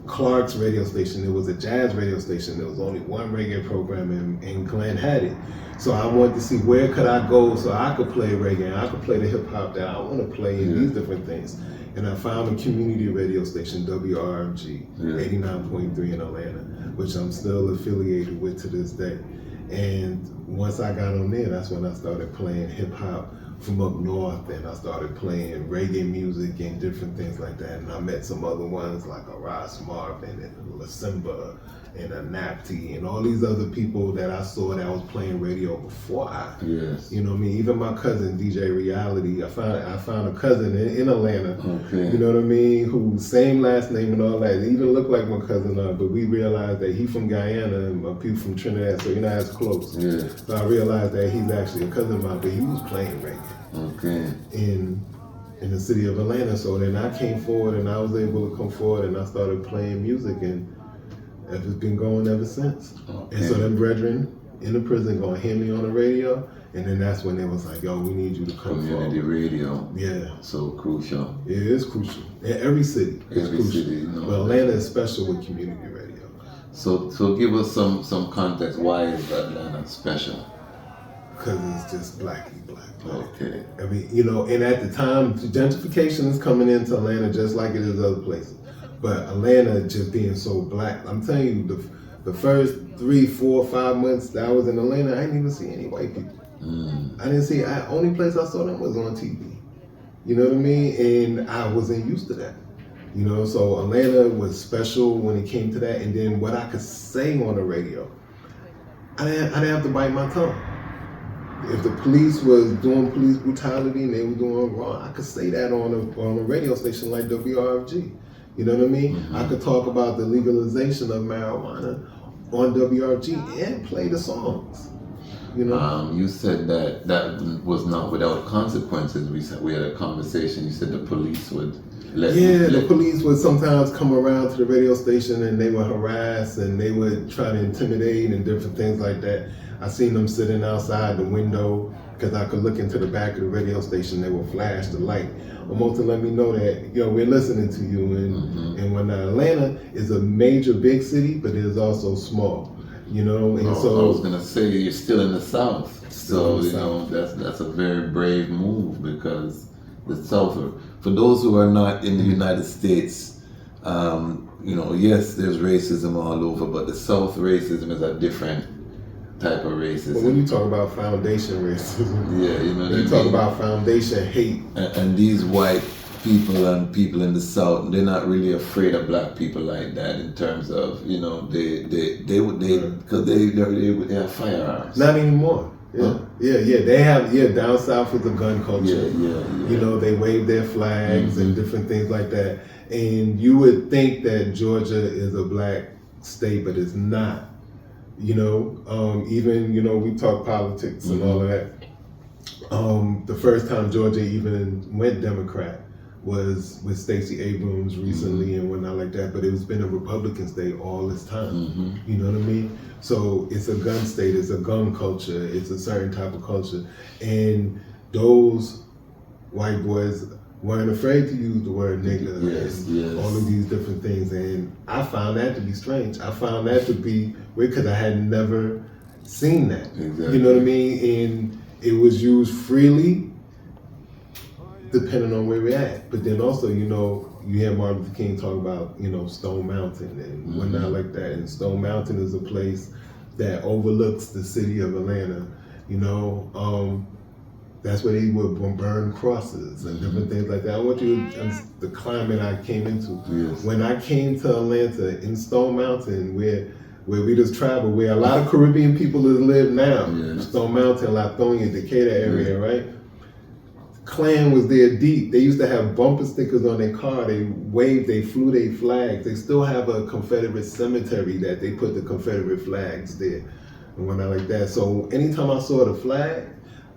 Clark's radio station, it was a jazz radio station. There was only one reggae program, and Glenn had it. So I wanted to see where could I go so I could play reggae, and I could play the hip hop that I want to play in these different things. And I found a community radio station, WRFG, 89.3 in Atlanta, which I'm still affiliated with to this day. And once I got on there, that's when I started playing hip hop from up north, and I started playing reggae music and different things like that. And I met some other ones like a Ras Marvin and La Simba and a Napti and all these other people that I saw that was playing radio before you know what I mean? Even my cousin DJ Reality, I found a cousin in Atlanta, you know what I mean, who same last name and all that. He even looked like my cousin, but we realized that he from Guyana and my people from Trinidad, so you're not as close. So I realized that he's actually a cousin of mine, but he was playing reggae in the city of Atlanta. So then I came forward, and I was able to come forward, and I started playing music, and it's been going ever since. And so them brethren in the prison gonna hear me on the radio, and then that's when they was like, yo, we need you to come Community forward. radio. Yeah. So crucial. It is crucial. In every city is crucial. City, but Atlanta is special with community radio. So give us some context. Why is Atlanta special? Because it's just black. Okay. I mean, you know, and at the time, gentrification is coming into Atlanta just like it is other places. But Atlanta just being so black, I'm telling you, the first 3, 4, 5 months that I was in Atlanta, I didn't even see any white people. I didn't see. Only place I saw them was on TV. You know what I mean? And I wasn't used to that. You know, so Atlanta was special when it came to that. And then what I could say on the radio, I didn't have to bite my tongue. If the police was doing police brutality and they were doing wrong, I could say that on a radio station like WRFG. You know what I mean? I could talk about the legalization of marijuana on WRFG and play the songs. You know? You said that was not without consequences. We had a conversation. You said the police would the police would sometimes come around to the radio station and they would harass and they would try to intimidate and different things like that. I seen them sitting outside the window because I could look into the back of the radio station. They would flash the light, almost to let me know that, we're listening to you. And when Atlanta is a major big city, but it is also small. You know, and so I was gonna say you're still in the South, so that's a very brave move, because the South, for those who are not in the United States, yes, there's racism all over, but the South racism is a different type of racism. But when you talk about foundation racism, you talk about foundation hate, and these white people and people in the South, they're not really afraid of black people like that in terms of, they because they have firearms. Not anymore. They have down south is a gun culture. You know, they wave their flags and different things like that. And you would think that Georgia is a black state, but it's not. Even we talk politics and all of that. The first time Georgia even went Democrat was with Stacey Abrams recently and whatnot like that, but it's been a Republican state all this time. You know what I mean? So it's a gun state, it's a gun culture, it's a certain type of culture. And those white boys weren't afraid to use the word nigga and all of these different things. And I found that to be strange. I found that to be weird because I had never seen that. Exactly. You know what I mean? And it was used freely depending on where we're at. But then also, you hear Martin Luther King talk about, Stone Mountain and whatnot like that. And Stone Mountain is a place that overlooks the city of Atlanta. That's where they would burn crosses and different things like that. I want you to the climate I came into. Yes. When I came to Atlanta in Stone Mountain, where we just traveled, where a lot of Caribbean people live now. Stone Mountain, Lithonia, Decatur area, right? Klan was there deep. They used to have bumper stickers on their car. They waved, they flew their flags. They still have a Confederate cemetery that they put the Confederate flags there and whatnot like that. So anytime I saw the flag,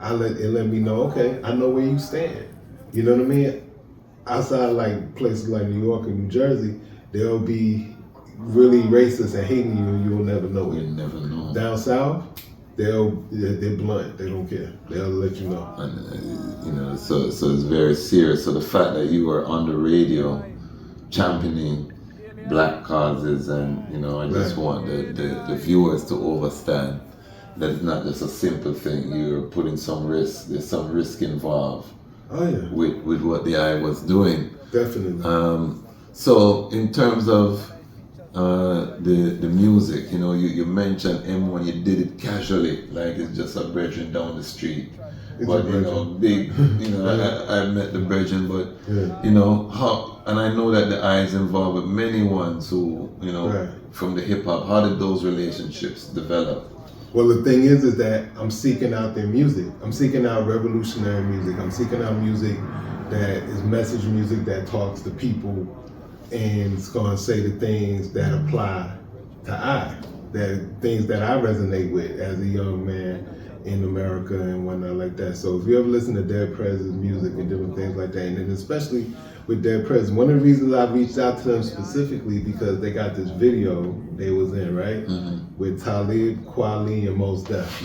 it let me know, okay, I know where you stand. You know what I mean? Outside like places like New York and New Jersey, they'll be really racist and hating you and you'll never know it. You'll never know. Down south, they're blunt. They don't care. They'll let you know. And, so it's very serious. So the fact that you were on the radio championing black causes, and I just want the viewers to understand that it's not just a simple thing. You're putting some risk. There's some risk involved. Oh yeah. With what the I was doing. Definitely. So in terms of the music, you mentioned M1, you did it casually, like it's just a brethren down the street. But big, I met the brethren, but how, and I know that the I is involved with many ones who, from the hip hop. How did those relationships develop? Well, the thing is that I'm seeking out their music. I'm seeking out revolutionary music. I'm seeking out music that is message music that talks to people and it's going to say the things that apply to things that I resonate with as a young man in America and whatnot like that. So if you ever listen to Dead President's music and different things like that, and then especially with Dead President, one of the reasons I reached out to them specifically because they got this video they was in, right? With Talib Kweli and Mos Def.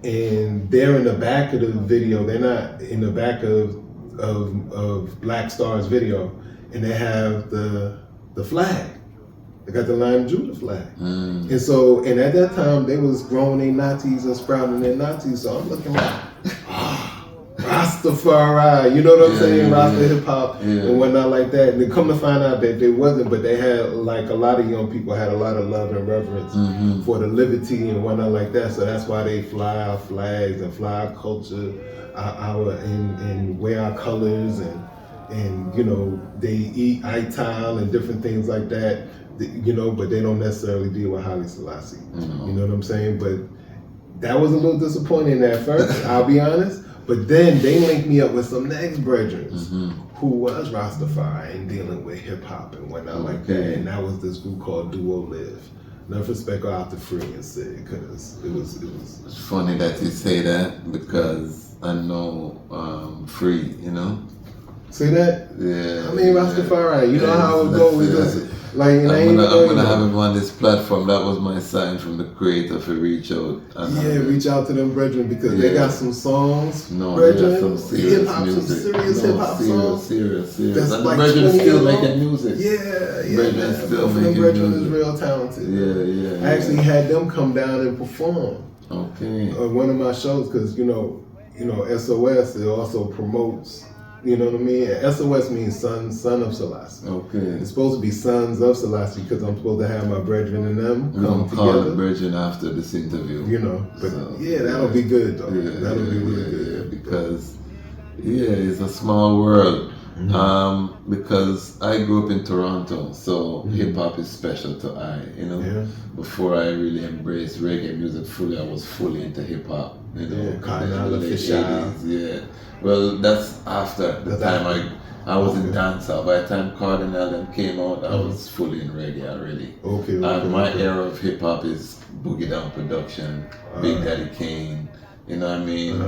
And they're in the back of the video. They're not in the back of Black Star's video. And they have the flag. They got the Lime Judah flag. And at that time, they was growing their Nazis and sprouting their Nazis. So I'm looking like, Rastafari, you know what I'm saying? Rasta yeah. hip hop Yeah. and whatnot like that. And they come to find out that they wasn't, but they had like a lot of young people had a lot of love and reverence for the liberty and whatnot like that. So that's why they fly our flags and fly our culture, and wear our colors and you know they eat ital and different things like that. You know, but they don't necessarily deal with Haile Selassie. You know what I'm saying? But that was a little disappointing at first, I'll be honest. But then they linked me up with some next brethren who was Rastafari and dealing with hip hop and whatnot like that. And that was this group called Duo Live. Enough respect out to Free and Sid, because it was. It's funny that you say that because I know Free, you know. See that? Yeah. I mean Rastafari. You know how it goes. Like, I'm gonna have him on this platform. That was my sign from the creator for reach out. Reach out to them brethren because they got some songs. No, brethren, they got some serious hip-hop, music. some serious hip-hop songs. Serious. That's And like the brethren 20 still years making old. music. Yeah, Brethren man. still Both of them making brethren is music. real talented. Yeah. I actually had them come down and perform Okay. on one of my shows because you know SOS it also promotes. You know what I mean? And SOS means son of Selassie. Okay. It's supposed to be sons of Selassie because I'm supposed to have my brethren and them We're come gonna call together. it brethren after this interview. You know, but So, that'll be good though. Yeah, That'll be really good. Yeah, because it's a small world. Because I grew up in Toronto, so hip hop is special to I. You know, before I really embraced reggae music fully, I was fully into hip hop. You know, Cotton in the Island late Fish 80s, yeah. Well, that's after the time I was in dancehall. By the time Cardinal and came out, I was fully in reggae already. Okay. My era of hip hop is Boogie Down Production, Big Daddy Kane. You know what I mean?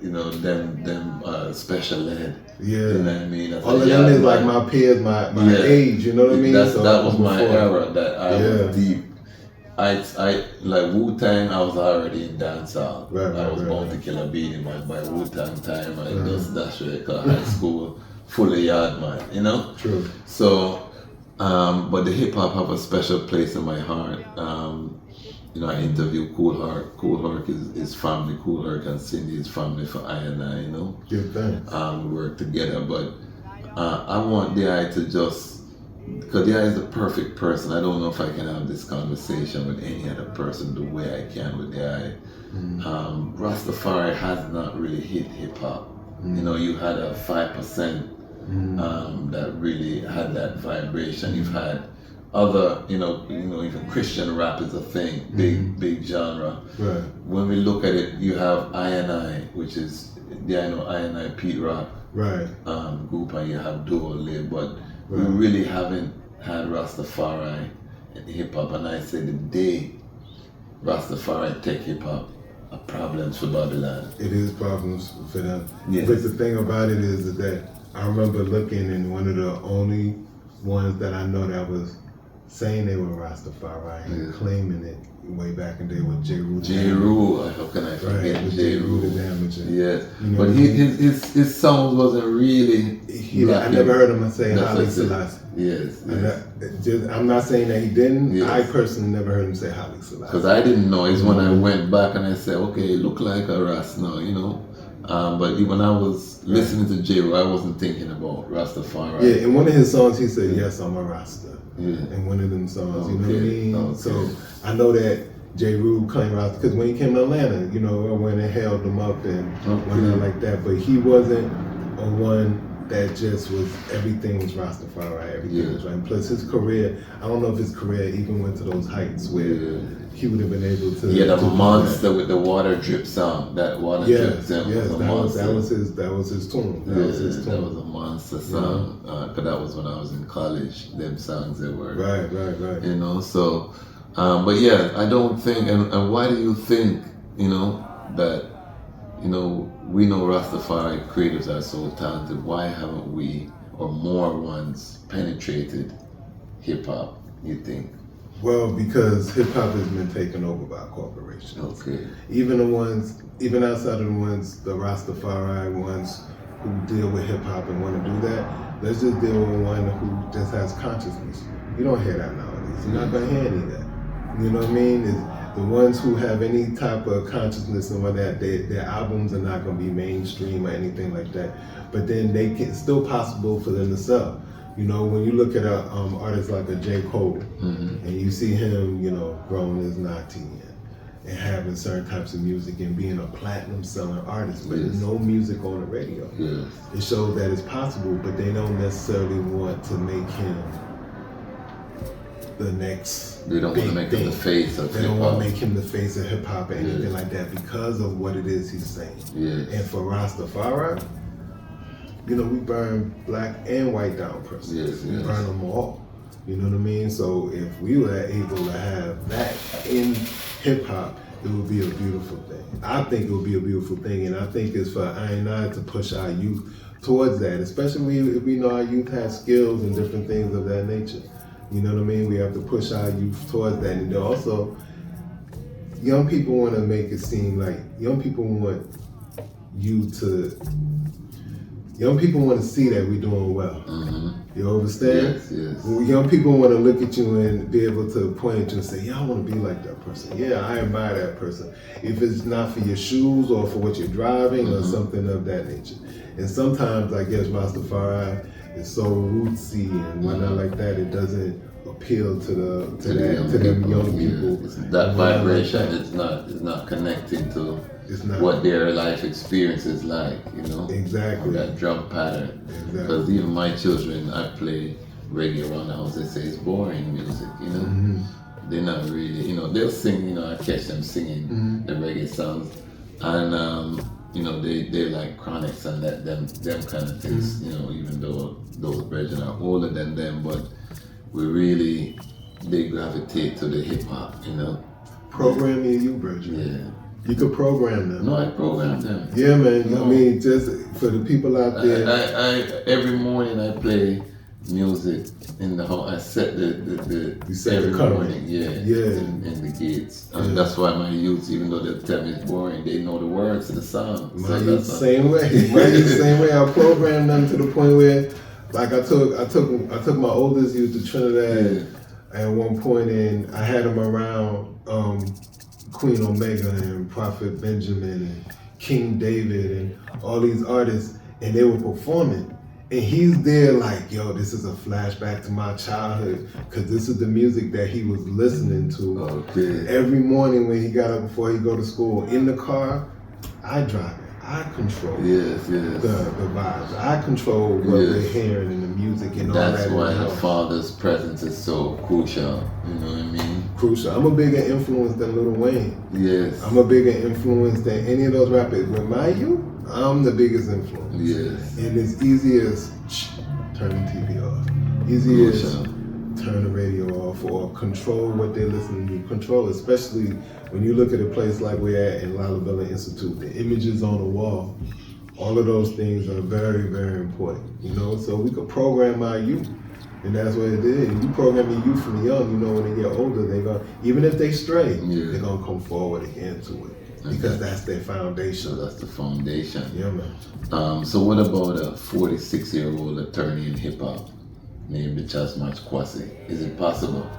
You know them Special Ed. Yeah. You know what I mean? All of them is like my peers, my age. You know what I mean? That was my era that I was deep. I like Wu-Tang, I was already in dancehall. I was Born to Kill a Beat in my Wu-Tang time. I just that's what high school, fully yard man, you know? True. So, but the hip hop have a special place in my heart. You know, I interviewed Cool Herc. Cool Herc is family. Cool Herc and Cindy is family for I and I, you know? Good thanks. We work together, but I want the eye to just, because the eye is the perfect person. I don't know if I can have this conversation with any other person the way I can with the eye. Rastafari has not really hit hip hop. You know, you had a 5% that really had that vibration. You've had other, you know, even Christian rap is a thing, big genre. Right. When we look at it, you have I and I, which is I and I Pete Rock group, and you have Duo Live, but we really haven't had Rastafari in hip hop. And I say the day Rastafari take hip hop, are problems for Babylon. It is problems for them. Yes. But the thing about it is that I remember looking, and one of the only ones that I know that was saying they were Rastafari and claiming it way back in the day with J. Rue. J. Rue, how can I forget J. Rue? The Damaging. Yes, you know but his songs wasn't really. I never heard him say Haile Selassie. Yes. I'm not saying that he didn't. Yes. I personally never heard him say Haile Selassie. Because I didn't know. It's when I went back and I said, okay, it look like a Ras now, you know. But when I was listening to J. Rue, I wasn't thinking about Rastafari. Yeah, in one of his songs he said, "Yes, I'm a Rasta." Yeah. In one of them songs, you know what I mean? Okay. So I know that J. Rue claimed Rasta because when he came to Atlanta, you know, I went and held him up and whatnot like that. But he wasn't a one that just was, everything was Rastafari, everything was right. And plus his career, I don't know if his career even went to those heights where he would have been able to. Yeah, the monster with the water drip song. That water drip sound was a monster. That was his tune. That was his tune. That was a monster song. Because that was when I was in college. Them songs they were. Right. You know, so, but yeah, I don't think, and why do you think, you know, that, you know, we know Rastafari creators are so talented. Why haven't we, or more ones, penetrated hip hop, you think? Well, because hip hop has been taken over by corporations. Okay. Even outside of the ones, the Rastafari ones who deal with hip hop and want to do that, let's just deal with one who just has consciousness. You don't hear that nowadays. You're not gonna hear any of that. You know what I mean? the ones who have any type of consciousness and what that, their albums are not going to be mainstream or anything like that. But then it's still possible for them to sell. You know, when you look at a artist like a J. Cole, and you see him, you know, growing his Nati and having certain types of music and being a platinum selling artist, but no music on the radio. It shows that it's possible, but they don't necessarily want to make him the next. They don't want to make him the face of hip hop. They don't want to make him the face of hip hop or anything like that because of what it is he's saying. And for Rastafari, you know, we burn black and white down persons. We burn them all. You know what I mean? So if we were able to have that in hip hop, it would be a beautiful thing. I think it would be a beautiful thing, and I think it's for I-Ras to push our youth towards that, especially if we know our youth has skills and different things of that nature. You know what I mean? We have to push our youth towards that. And also, young people want to make it seem like, young people want to see that we're doing well. You understand? Young people want to look at you and be able to point at you and say, yeah, I want to be like that person. Yeah, I admire that person. If it's not for your shoes or for what you're driving or something of that nature. And sometimes, I guess, Rastafari is so rootsy and whatnot like that, it doesn't appeal to them young people. That vibration is not connecting to what their life experience is like, you know? Exactly. That drum pattern. Because even my children, I play reggae around the house, they say it's boring music, you know? They're not really, you know, they'll sing, you know, I catch them singing the reggae songs. And, you know, they like Chronics and them kind of things, you know, even though those brethren are older than them, but they gravitate to the hip hop, you know? Programming you, brethren. Yeah. You could program them. No, I program them. Yeah, man. No. I mean, just for the people out there. I every morning I play music in the house. I set the you set the current. Morning, in the gates. And that's why my youth, even though they tell me it's boring, they know the words to the song. My youth same way. My youth same way. I program them to the point where, like, I took my oldest youth to Trinidad at one point, and I had them around Queen Omega and Prophet Benjamin and King David and all these artists, and they were performing. And he's there like, yo, this is a flashback to my childhood, because this is the music that he was listening to. Every morning when he got up before he go to school, in the car, I drive it. I control the vibes. I control what we're hearing in the music and all that. That's why the father's presence is so crucial. You know what I mean? Crucial. I'm a bigger influence than Lil Wayne. Yes. I'm a bigger influence than any of those rappers. With my youth, I'm the biggest influence. Yes. And it's easy as turn the TV off. Easy as turn the radio off or control what they're listening to. Control, especially when you look at a place like we're at in Lalabella Institute, the images on the wall, all of those things are very, very important, you know? So we could program our youth, and that's what it is. And you program your youth from young, you know, when they get older, they're gonna, even if they stray, they're gonna come forward again to it. Because that's their foundation. So that's the foundation. Yeah, man. So what about a 46-year-old attorney in hip-hop named Dejazmatch Kwasi? Is it possible?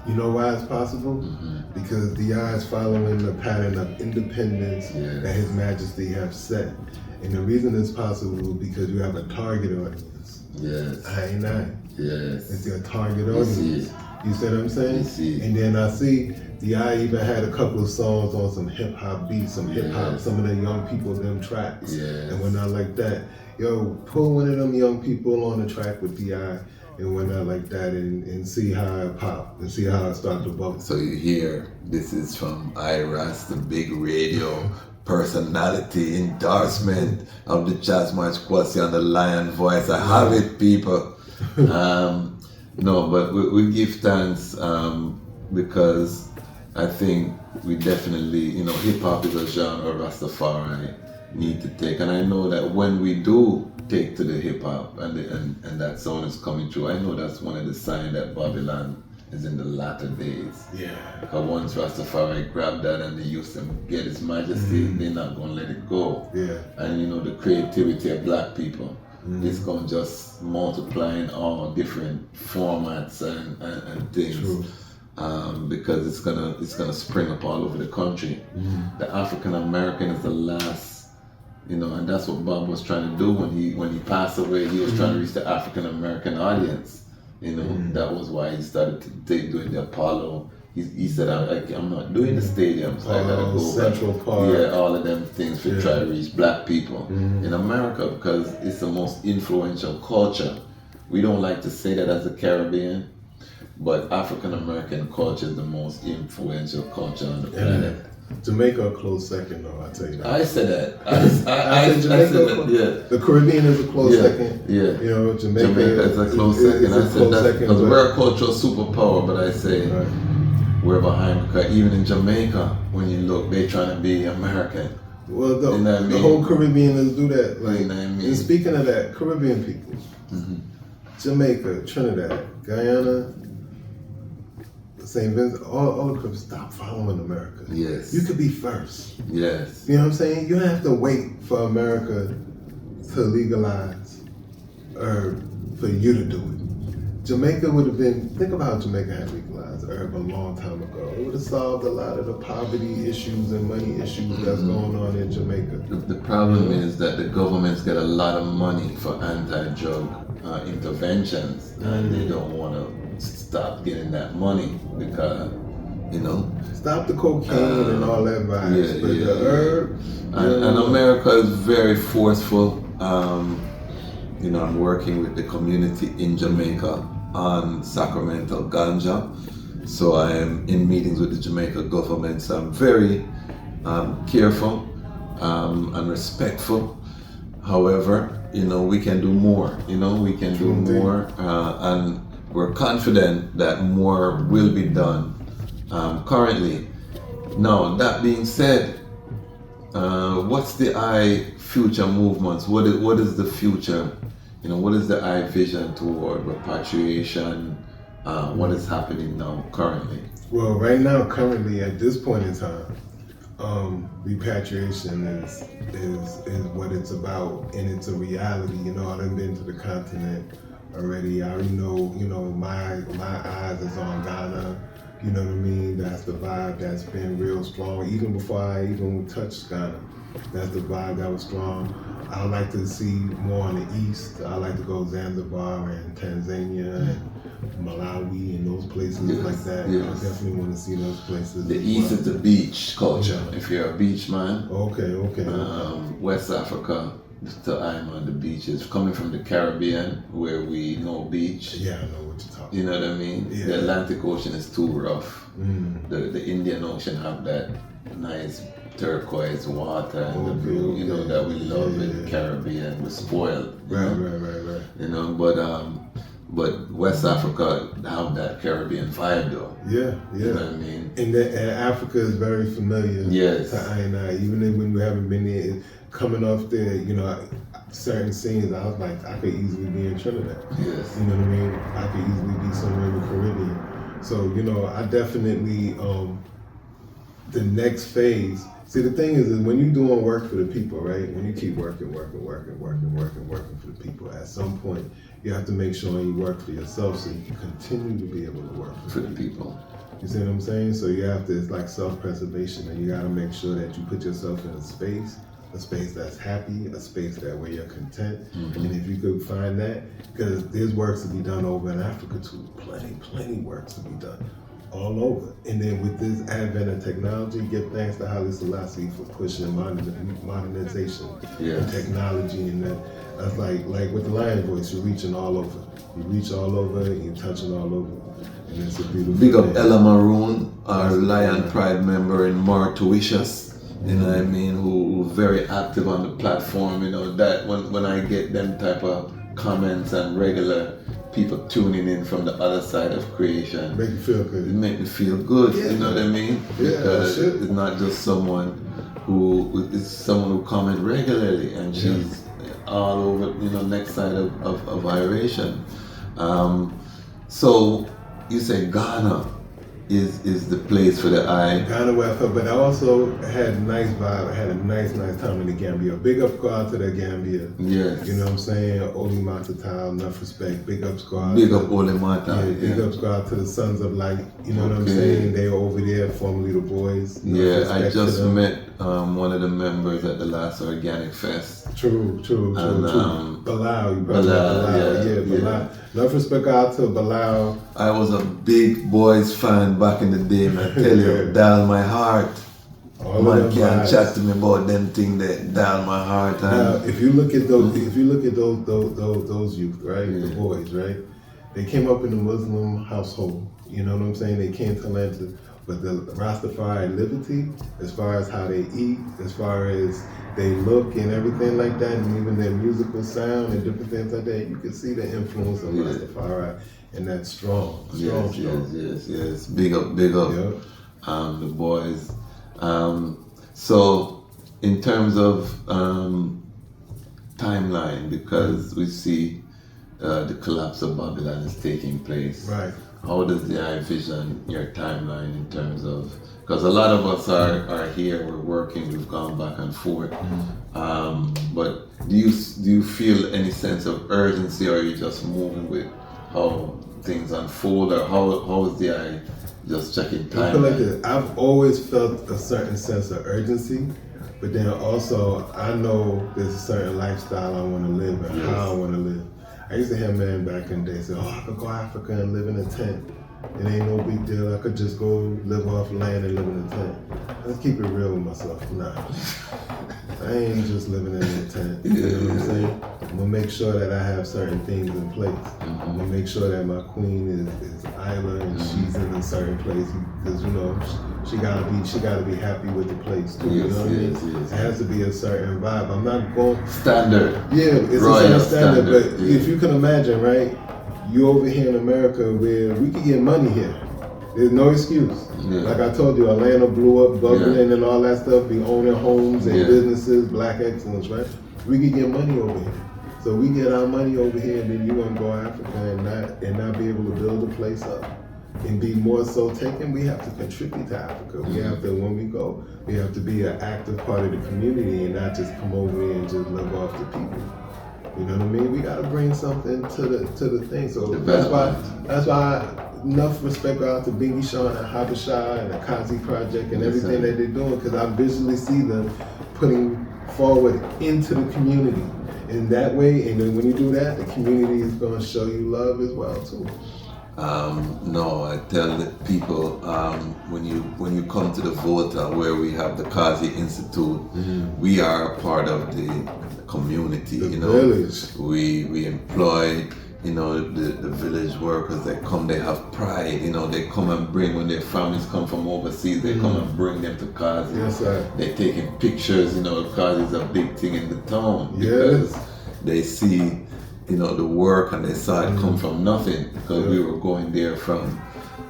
You know why it's possible? Because D.I. is following the pattern of independence that His Majesty have set. And the reason it's possible is because you have a target audience. Yes. I-Ras. Yes. It's your target audience. You see what I'm saying? And then I see D.I. even had a couple of songs on some hip-hop beats, some hip-hop, some of the young people, them tracks. And whatnot like that. Yo, pull one of them young people on the track with D.I. and whatnot like that, and see how it pop, and see how it start to bubble. So you hear, this is from I-Ras, the big radio personality endorsement of the Dejazmatch Kwasi on the Lion Voice. I have it, people. No, but we give thanks because I think we definitely, you know, hip hop is a genre Rastafari need to take, and I know that when we do take to the hip hop and that sound is coming through, I know that's one of the signs that Babylon is in the latter days. Because once Rastafari grab that and they use them get His Majesty, they're not gonna let it go. And you know, the creativity of black people is gonna just multiply in all different formats and things. because it's gonna spring up all over the country. The African American is the last, and that's what Bob was trying to do when he passed away. He was trying to reach the African American audience. That was why he started doing the Apollo. He said, I'm not doing the stadiums. I gotta go Central Park. Yeah, all of them things to try to reach black people in America, because it's the most influential culture. We don't like to say that as a Caribbean, but African American culture is the most influential culture on the planet. Jamaica a close second, though. I tell you that. I said that. I said Jamaica. Yeah. The Caribbean is a close second. Yeah. Jamaica is a close second. I said that because we're a cultural superpower, but I say we're behind, because even in Jamaica, when you look, they trying to be American. Well, the whole Caribbean do that. Like, and speaking of that, Caribbean people, Jamaica, Trinidad, Guyana, St. Vincent, all the Caribbean, stop following America. Yes. You could be first. Yes. You know what I'm saying? You don't have to wait for America to legalize or for you to do it. Jamaica would have been, think about Jamaica had legalized herb a long time ago. It would have solved a lot of the poverty issues and money issues that's going on in Jamaica. The problem is that the governments get a lot of money for anti-drug interventions, and they don't want to stop getting that money because, Stop the cocaine and all that vibes, but the herb... And America is very forceful. I'm working with the community in Jamaica on sacramental ganja. So I am in meetings with the Jamaica government. So I'm very careful and respectful. However, we can do more. We can do more, and we're confident that more will be done currently. Now, that being said, what's the future movements? What is the future? What is the vision toward repatriation? What is happening now currently? Well, right now, currently, at this point in time, repatriation is what it's about, and it's a reality. I've been to the continent already. I already know, my eyes is on Ghana. You know what I mean? That's the vibe that's been real strong. Even before I even touched Ghana, that's the vibe that was strong. I like to see more on the east. I like to go Zanzibar and Tanzania and Malawi and those places like that. Yes. I definitely want to see those places. The east is the beach culture. If you're a beach man. Okay. West Africa, the beaches. Coming from the Caribbean, where we know beach. Yeah, I know what you're talking about. You know what I mean? Yeah. The Atlantic Ocean is too rough. The Indian Ocean have that nice turquoise water and the blue, that we love in the Caribbean. We're spoiled. Right. But West Africa have that Caribbean vibe though. Yeah. You know what I mean? And Africa is very familiar to I. Even when we haven't been there, coming off there, certain scenes, I was like, I could easily be in Trinidad. Yes. You know what I mean? I could easily be somewhere in the Caribbean. So, I definitely, the next phase. See, the thing is when you're doing work for the people, right? When you keep working for the people, at some point, you have to make sure you work for yourself so you can continue to be able to work for the people. You see what I'm saying? So you have to, it's like self-preservation, and you got to make sure that you put yourself in a space that's happy, a space that where you're content. And if you could find that, because there's work to be done over in Africa too, plenty work to be done all over. And then with this advent of technology, give thanks to Haile Selassie for pushing modernization and technology, and that's like with the Lion Voice, you're reaching all over. You reach all over, and you're touching all over. And it's a beautiful Big up thing. Ella Maroon, our Lion Pride member in Martuishas. You know what I mean? Who very active on the platform. That when I get them type of comments and regular people tuning in from the other side of creation, Make you feel good. it make me feel good. Yeah. You know what I mean? Because it's not just someone it's someone who comment regularly, and she's all over next side of iration. So you say Ghana. is the place for the eye. Kind of where I felt, but I also had a nice vibe. I had a nice time in the Gambia. Big up squad to the Gambia. Yes. You know what I'm saying? Oli Matatao, enough respect. Big up squad. Big up Ole Mata. Yeah, big up squad to the Sons of Light. You know what I'm saying? They were over there, formerly the boys. Yeah, I just met one of the members at the last Organic Fest. True. Bilal, you brought Bilal, Bilal. Enough respect out to Bilal. I was a big boys fan back in the day, man. I tell you, dial my heart. Man can't chat to me about them things that dial my heart. Now, if you look at those youth, right, the boys, right, they came up in a Muslim household. You know what I'm saying? They came to Atlanta, but the Rastafari liberty, as far as how they eat, as far as they look and everything like that, and even their musical sound and different things like that, you can see the influence of Rastafari, and that's strong. Yes. Big up. Yep. The boys. So, in terms of timeline, because we see the collapse of Babylon is taking place. Right. How does the eye vision your timeline in terms of, because a lot of us are here, we're working, we've gone back and forth. But do you feel any sense of urgency, or are you just moving with how things unfold, or how is the eye just checking time? I feel like this. I've always felt a certain sense of urgency, but then also I know there's a certain lifestyle I want to live and how I want to live. I used to hear men back in the day say, I could go to Africa and live in a tent. It ain't no big deal. I could just go live off land and live in a tent. Let's keep it real with myself. Nah. I ain't just living in a tent. You know what I'm saying? I'm gonna make sure that I have certain things in place. I'm gonna make sure that my queen is Isla and she's in a certain place, because you know she gotta be happy with the place too. You know what I mean? It has to be a certain vibe. I'm not going standard. Yeah, it's Royal a certain standard. But yeah. if you can imagine, right? You over here in America where we can get money here. There's no excuse. Yeah. Like I told you, Atlanta blew up, bubbling and all that stuff, be owning homes and businesses, black excellence, right? We can get money over here. So we get our money over here, and then you want to go to Africa and not be able to build a place up and be more so taken. We have to contribute to Africa. We have to, when we go, we have to be an active part of the community and not just come over here and just live off the people. You know what I mean? We gotta bring something to the thing. So that's why enough respect out to Biggie Sean and Habasha and the Kazi Project and everything that they're doing, because I visually see them putting forward into the community in that way. And then when you do that, the community is gonna show you love as well too. No, I tell the people when you come to the Volta, where we have the Kazi Institute, we are a part of the community. The village. We employ the village workers. They come, they have pride. They come and bring, when their families come from overseas, they come and bring them to Kazi. Yes, sir. They're taking pictures. Kazi is a big thing in the town because they see the work, and they saw it come from nothing, because we were going there from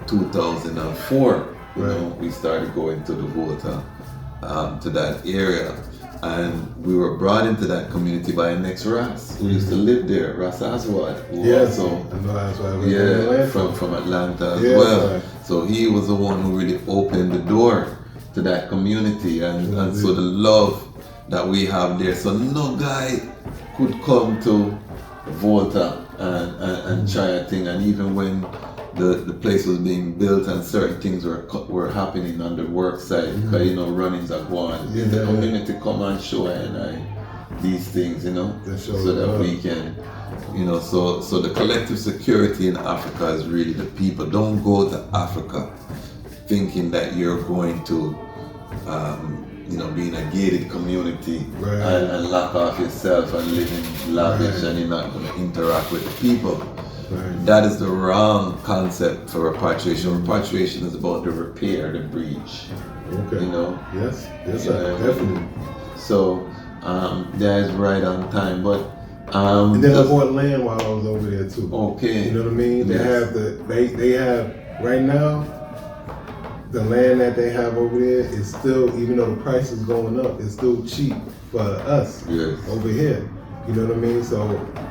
2004. We started going to the Volta, to that area, and we were brought into that community by an ex-Ras who used to live there, Ras Aswad, from Atlanta as well. Sir. So he was the one who really opened the door to that community, and so the love that we have there. So no guy could come to Volta and try a thing, and even when the place was being built and certain things were happening on the work side, because runnings are going, the community come and show these things, so that we can, so the collective security in Africa is really the people. Don't go to Africa thinking that you're going to be in a gated community and lock off yourself and live in lavish and you're not going to interact with the people. That is the wrong concept for repatriation. Repatriation is about the repair, the breach. Okay. Yes, definitely. So that is right on time, but and then I bought land while I was over there too. Okay. You know what I mean? They have right now. The land that they have over there is still, even though the price is going up, it's still cheap for us over here. You know what I mean? So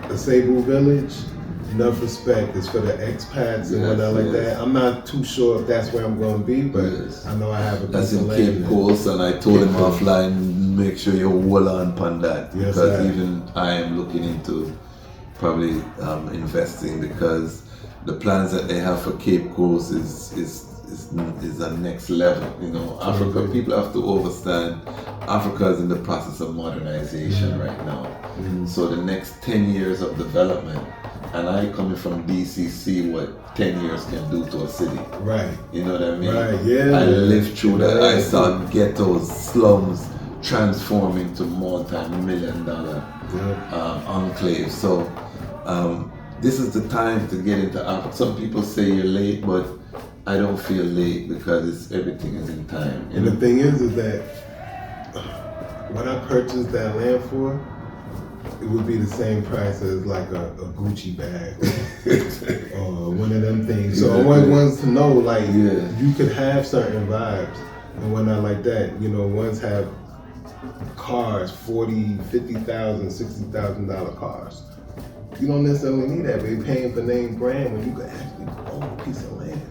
the Cebu village enough respect is for the expats and whatnot like that. I'm not too sure if that's where I'm going to be, but I know I have a that's piece in of Cape land Coast, and I told Cape him Coast. offline, make sure you hold on that, Yes, because sir. even I am looking into probably investing, because the plans that they have for Cape Coast is a next level. You know, Africa, people have to understand, Africa is in the process of modernization right now. So the next 10 years of development, and I coming from DCC, what 10 years can do to a city. Right. You know what I mean? Right, yeah. I lived through that. I Yeah. saw ghettos, slums transform into multi-million-dollar enclaves. So this is the time to get into Africa. Some people say you're late, but I don't feel late, because everything is in time. And the thing is that what I purchased that land for, it would be the same price as like a Gucci bag or one of them things. So I want ones to know, like, you could have certain vibes and whatnot like that. You know, ones have cars, $40,000, $50,000, $60,000 cars. You don't necessarily need that, but you're paying for name brand when you could actually own a piece of land.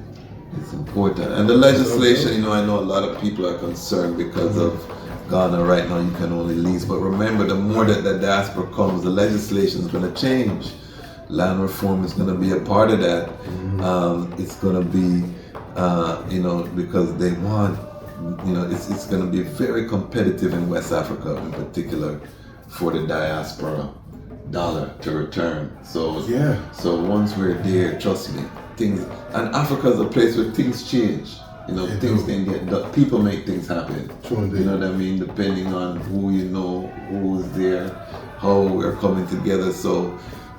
It's important. And the legislation, you know, I know a lot of people are concerned because of Ghana right now, you can only lease. But remember, the more that the diaspora comes, the legislation is going to change. Land reform is going to be a part of that. It's going to be, you know, because they want, you know, it's going to be very competitive in West Africa in particular for the diaspora dollar to return. So so once we're there, trust me, things, and Africa is a place where things change. You know, things can get done. People make things happen. True indeed. You know what I mean? Depending on who you know, who's there, how we're coming together. So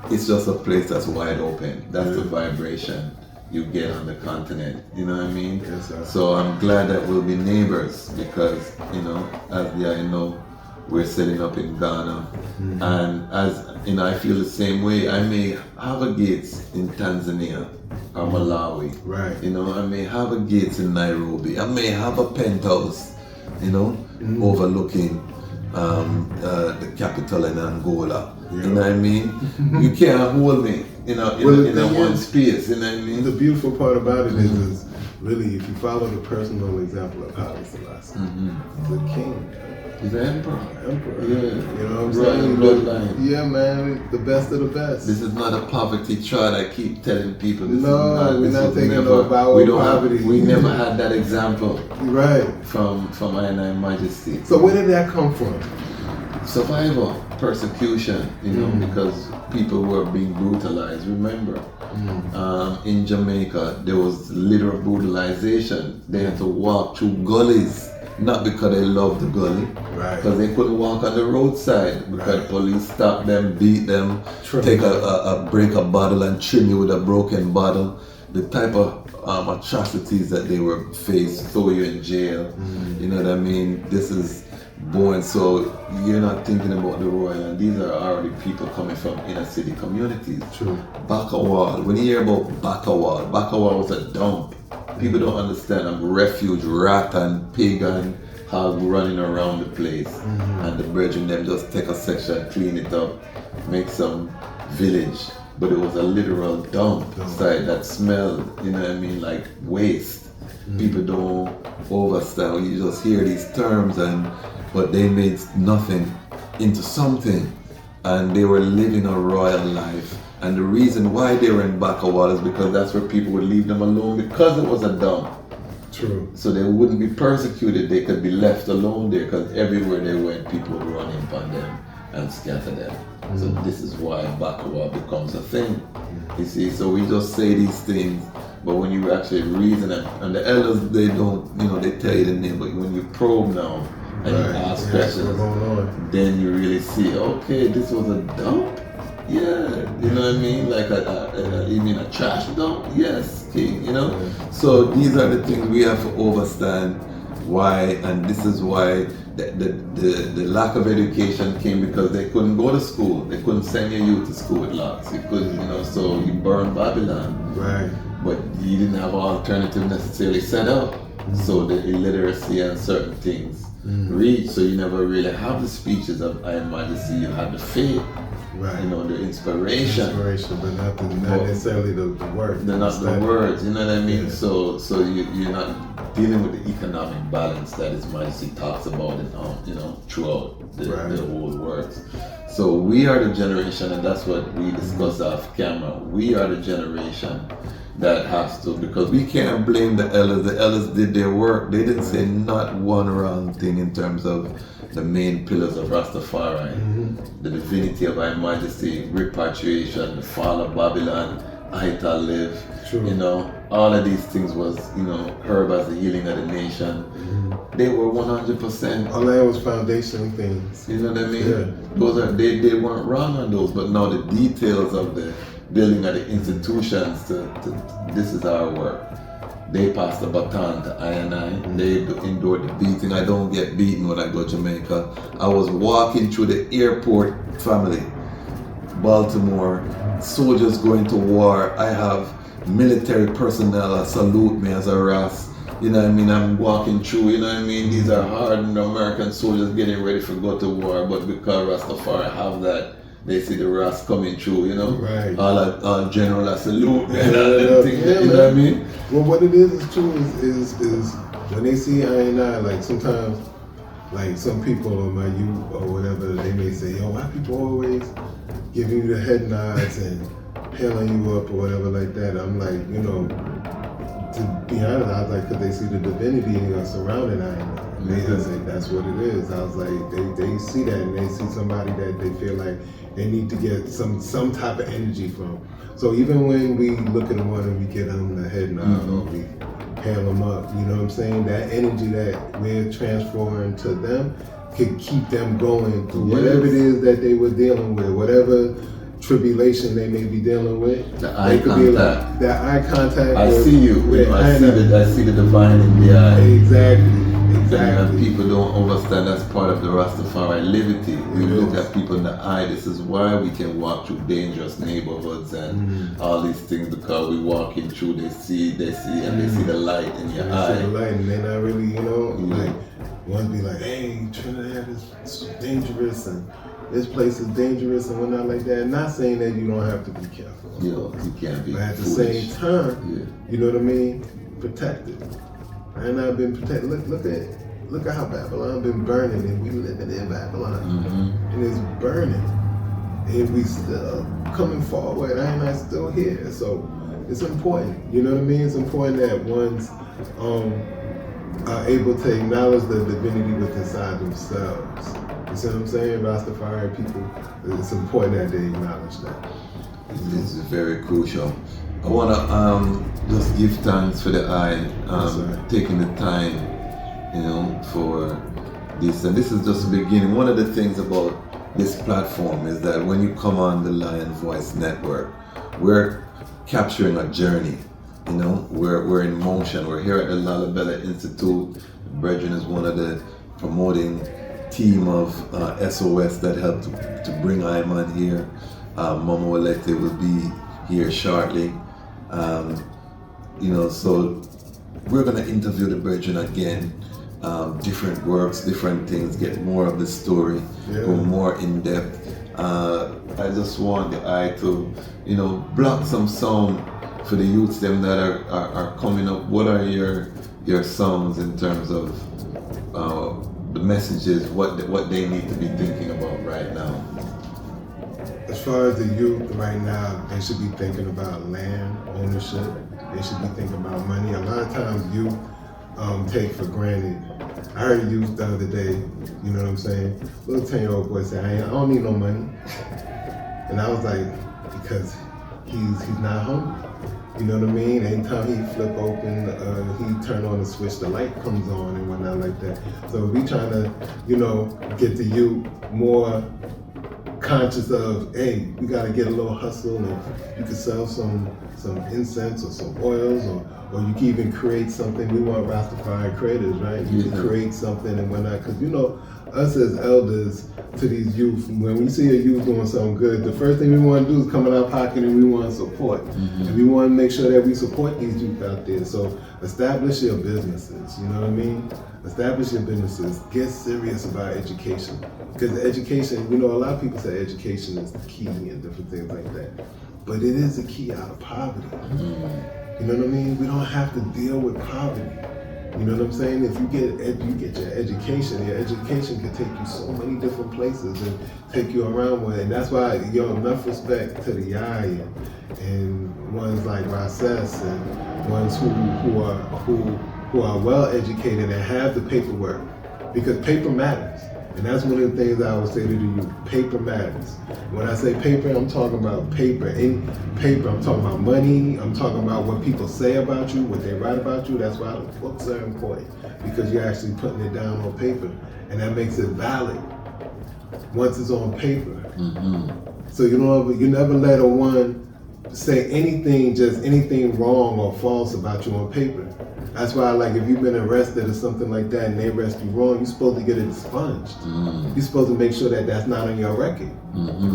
it's just a place that's wide open. That's the vibration you get on the continent. You know what I mean? Yes, sir. So I'm glad that we'll be neighbors, because, you know, as I know, we're setting up in Ghana. And as you know, I feel the same way. I may have a gates in Tanzania or Malawi. Right. You know, I may have a gates in Nairobi. I may have a penthouse, you know, overlooking the capital in Angola. You know what I mean? You can't hold me, you know, in a one space. You know what I mean? The beautiful part about it is really, if you follow the personal example of Haile Selassie, the king. He's the emperor. Emperor. Yeah. You know what I'm Royal saying? bloodline. Yeah, man. The best of the best. This is not a poverty chart. I keep telling people. This No, is not, we're this not was taking never, no vow we of don't poverty. Have, we never had that example Right. from I Majesty. So where did that come from? Survival, persecution, you know, because people were being brutalized. Remember, in Jamaica, there was literal brutalization. They had to walk through gullies, not because they loved the gully, Right. because they couldn't walk on the roadside, because police stopped them, beat them, take break a bottle and trim you with a broken bottle. The type of atrocities that they were faced, throw you in jail. You know what I mean? This is born, so you're not thinking about the royal, and these are already people coming from inner city communities. True. Bakawal, when you hear about Bakawal was a dump. People don't understand. A refuge, rat and pig and hog running around the place, and the brethren them just take a section, clean it up, make some village. But it was a literal dump site that smelled, you know what I mean, like waste. People don't understand. You just hear these terms, but they made nothing into something, and they were living a royal life. And the reason why they were in Bakawal is because that's where people would leave them alone, because it was a dump. True. So they wouldn't be persecuted. They could be left alone there, because everywhere they went, people would run in on them and scatter them. So this is why Bakawal becomes a thing. You see, so we just say these things, but when you actually reason them, and the elders, they don't, you know, they tell you the name, but when you probe now and you ask questions, then you really see, okay, this was a dump? Yeah, you know what I mean? Like you mean a trash dump? Yes, king, you know? So these are the things we have to understand why, and this is why the lack of education came, because they couldn't go to school. They couldn't send your youth to school with locks. You couldn't, you know, so you burned Babylon. Right. But you didn't have an alternative necessarily set up. So the illiteracy and certain things reach, so you never really have the speeches of I Majesty. You had the faith. Right. You know, the inspiration. Inspiration, but not necessarily the words. They're not the words, you know what I mean? Yeah. So you're not dealing with the economic balance that His Majesty talks about it, you know, throughout the whole works. So we are the generation, and that's what we discussed off camera. We are the generation that has to, because we can't blame the elders. The elders did their work. They didn't say not one wrong thing in terms of the main pillars of Rastafari, the divinity of His Majesty, repatriation, the fall of Babylon, Aita live. True. You know, all of these things was, you know, herb as the healing of the nation. They were 100%. All that was foundational things. You know what I mean? Yeah. Those are they weren't wrong on those, but now the details of the building of the institutions this is our work. They passed the baton to I and I. They endured the beating. I don't get beaten when I go to Jamaica. I was walking through the airport, family, Baltimore, soldiers going to war. I have military personnel that salute me as a Ras. You know what I mean? I'm walking through, you know what I mean? These are hardened American soldiers getting ready to go to war, but because Rastafari have that, they see the Ras coming through, you know? Right. All general I salute, Yeah, you know what I mean? Well, what it is true is when they see I and I, like sometimes, like some people on my youth or whatever, they may say, yo, why people always giving you the head nods and hailing you up or whatever like that? I'm like, you know, to be honest, I was like, because they see the divinity surrounding I and I. And they just say, that's what it is. I was like, they see that and they see somebody that they feel like they need to get some type of energy from. So even when we look at them and we get them the head nod or we hail them up, you know what I'm saying? That energy that we're transferring to them can keep them going through whatever it is that they were dealing with, whatever tribulation they may be dealing with. The eye contact. That eye contact. I see you. I see the divine in the eye. Exactly. And people don't understand that's part of the Rastafari liberty. We look at people in the eye. This is why we can walk through dangerous neighborhoods and all these things, because we walking through, they see, and they see the light in your eye. They see the light, and they're not really, you know, like one be like, hey, Trinidad is dangerous and this place is dangerous and whatnot like that. Not saying that you don't have to be careful. You can't be. But at the foolish. same time, you know what I mean? Protected. And I've been protected. Look at how Babylon been burning, and we living in Babylon, and it's burning, and we still coming forward. I and I still here, so it's important. You know what I mean? It's important that ones are able to acknowledge the divinity within inside themselves. You see what I'm saying? Rastafari people, it's important that they acknowledge that. This is very crucial. I want to just give thanks for the eye, taking the time, you know, for this. And this is just the beginning. One of the things about this platform is that when you come on the Lion Voice Network, we're capturing a journey. You know, we're in motion. We're here at the Lalabella Institute. Brethren is one of the promoting team of SOS that helped to bring Iman here. Momo Elected will be here shortly. You know, so we're gonna interview the brethren again, different works, different things, get more of the story, go more in depth. I just want the eye to, you know, block some sound for the youths them that are coming up. What are your songs in terms of the messages, what they need to be thinking about right now? As far as the youth right now, they should be thinking about land ownership. They should be thinking about money. A lot of times youth take for granted. I heard a youth the other day, you know what I'm saying? Little 10-year-old boy said, I don't need no money. And I was like, because he's not hungry. You know what I mean? Anytime he flip open, he turn on the switch, the light comes on and whatnot like that. So we trying to, you know, get the youth more conscious of, hey, we got to get a little hustle, and you can sell some incense or some oils, or you can even create something. We want Rastafari creators, right? You can create something and whatnot, because you know, us as elders to these youth, when we see a youth doing something good, the first thing we want to do is come in our pocket and we want to support. And we want to make sure that we support these youth out there. So establish your businesses, you know what I mean? Establish your businesses. Get serious about education. Because education, you know, a lot of people say education is the key and different things like that. But it is the key out of poverty. You know what I mean? We don't have to deal with poverty. You know what I'm saying? If you get your education can take you so many different places and take you around with it. And that's why, enough respect to the I and ones like Ras and ones who are well educated and have the paperwork, because paper matters. And that's one of the things I always say to the youth, paper matters. When I say paper, I'm talking about paper. In paper, I'm talking about money, I'm talking about what people say about you, what they write about you. That's why the books are important, because you're actually putting it down on paper. And that makes it valid once it's on paper. So you never let a one say anything wrong or false about you on paper. That's why, like, if you've been arrested or something like that and they arrest you wrong, you're supposed to get it expunged. You're supposed to make sure that that's not on your record.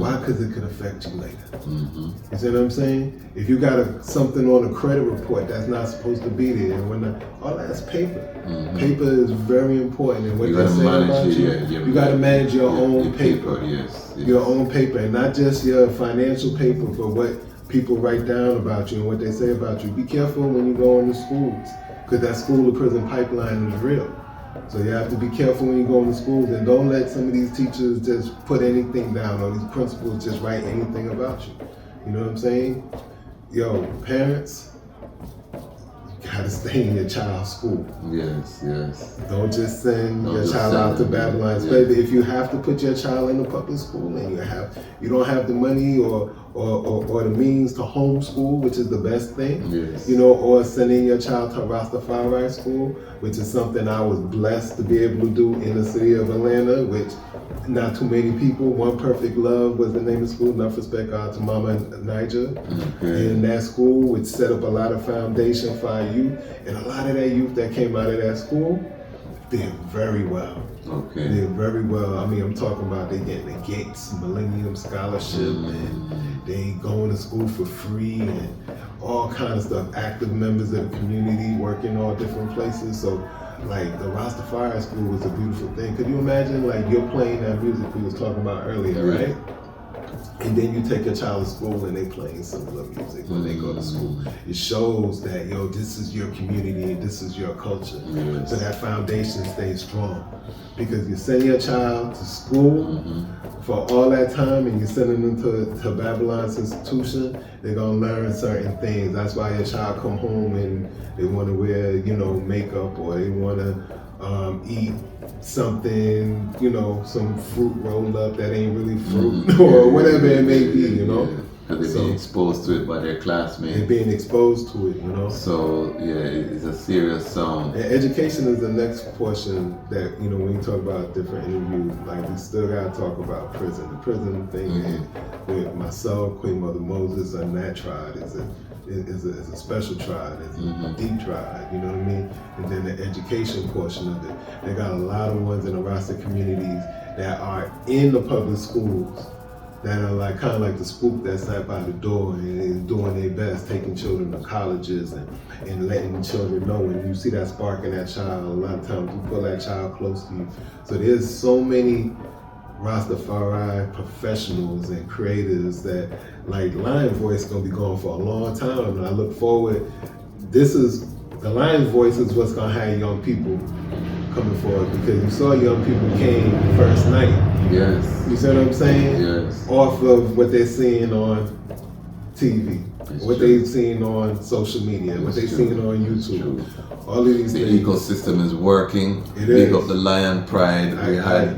Why? Because it could affect you later. You see what I'm saying? If you got something on a credit report that's not supposed to be there, all that's paper. Paper is very important. And what they say about you got to manage your own paper. Your own paper, and not just your financial paper, but what people write down about you and what they say about you. Be careful when you go into schools, because that school to prison pipeline is real. So you have to be careful when you go into schools, and don't let some of these teachers just put anything down, or these principals just write anything about you. You know what I'm saying? Parents, you gotta stay in your child's school. Yes. Don't just send your child out to Babylon. Especially if you have to put your child in a public school and you don't have the money or the means to homeschool, which is the best thing. Or sending your child to Rastafari school, which is something I was blessed to be able to do in the city of Atlanta, which not too many people. One Perfect Love was the name of the school. Enough respect out to Mama Niger. In that school, which set up a lot of foundation for our youth, and a lot of that youth that came out of that school did very well. Did very well. I mean, I'm talking about they getting the Gates Millennium Scholarship, and they going to school for free, and all kind of stuff. Active members of the community, working all different places. So, like, the Rastafari school was a beautiful thing. Could you imagine, like, you're playing that music we was talking about earlier, right? And then you take your child to school and they playing similar music when they go to school. It shows that, this is your community and this is your culture. So that foundation stays strong. Because you send your child to school for all that time, and you're sending them to Babylon's institution, they're gonna learn certain things. That's why your child come home and they wanna wear, makeup, or they wanna eat something, some fruit rolled up that ain't really fruit, or whatever it may be, Because they're being exposed to it by their classmates. They're being exposed to it, So, it's a serious And education is the next portion that, when you talk about different interviews, like, we still gotta talk about prison. The prison thing with myself, Queen Mother Moses, and that tribe is a special tribe, it's a deep tribe, you know what I mean? And then the education portion of it. They got a lot of ones in the Rasta communities that are in the public schools that are like kind of like the spook that sat by the door and is doing their best, taking children to colleges and letting the children know. When you see that spark in that child, a lot of times you pull that child close to you. So there's so many Rastafari professionals and creators that, like, Lion Voice is gonna be going for a long time, and I look forward. The Lion Voice is what's gonna have young people coming forward, because you saw young people came the first night. Yes. You see what I'm saying? Yes. Off of what they're seeing on TV, what they've seen on social media, what they've seen on YouTube. All of these things. The ecosystem is working. Big up the Lion Pride.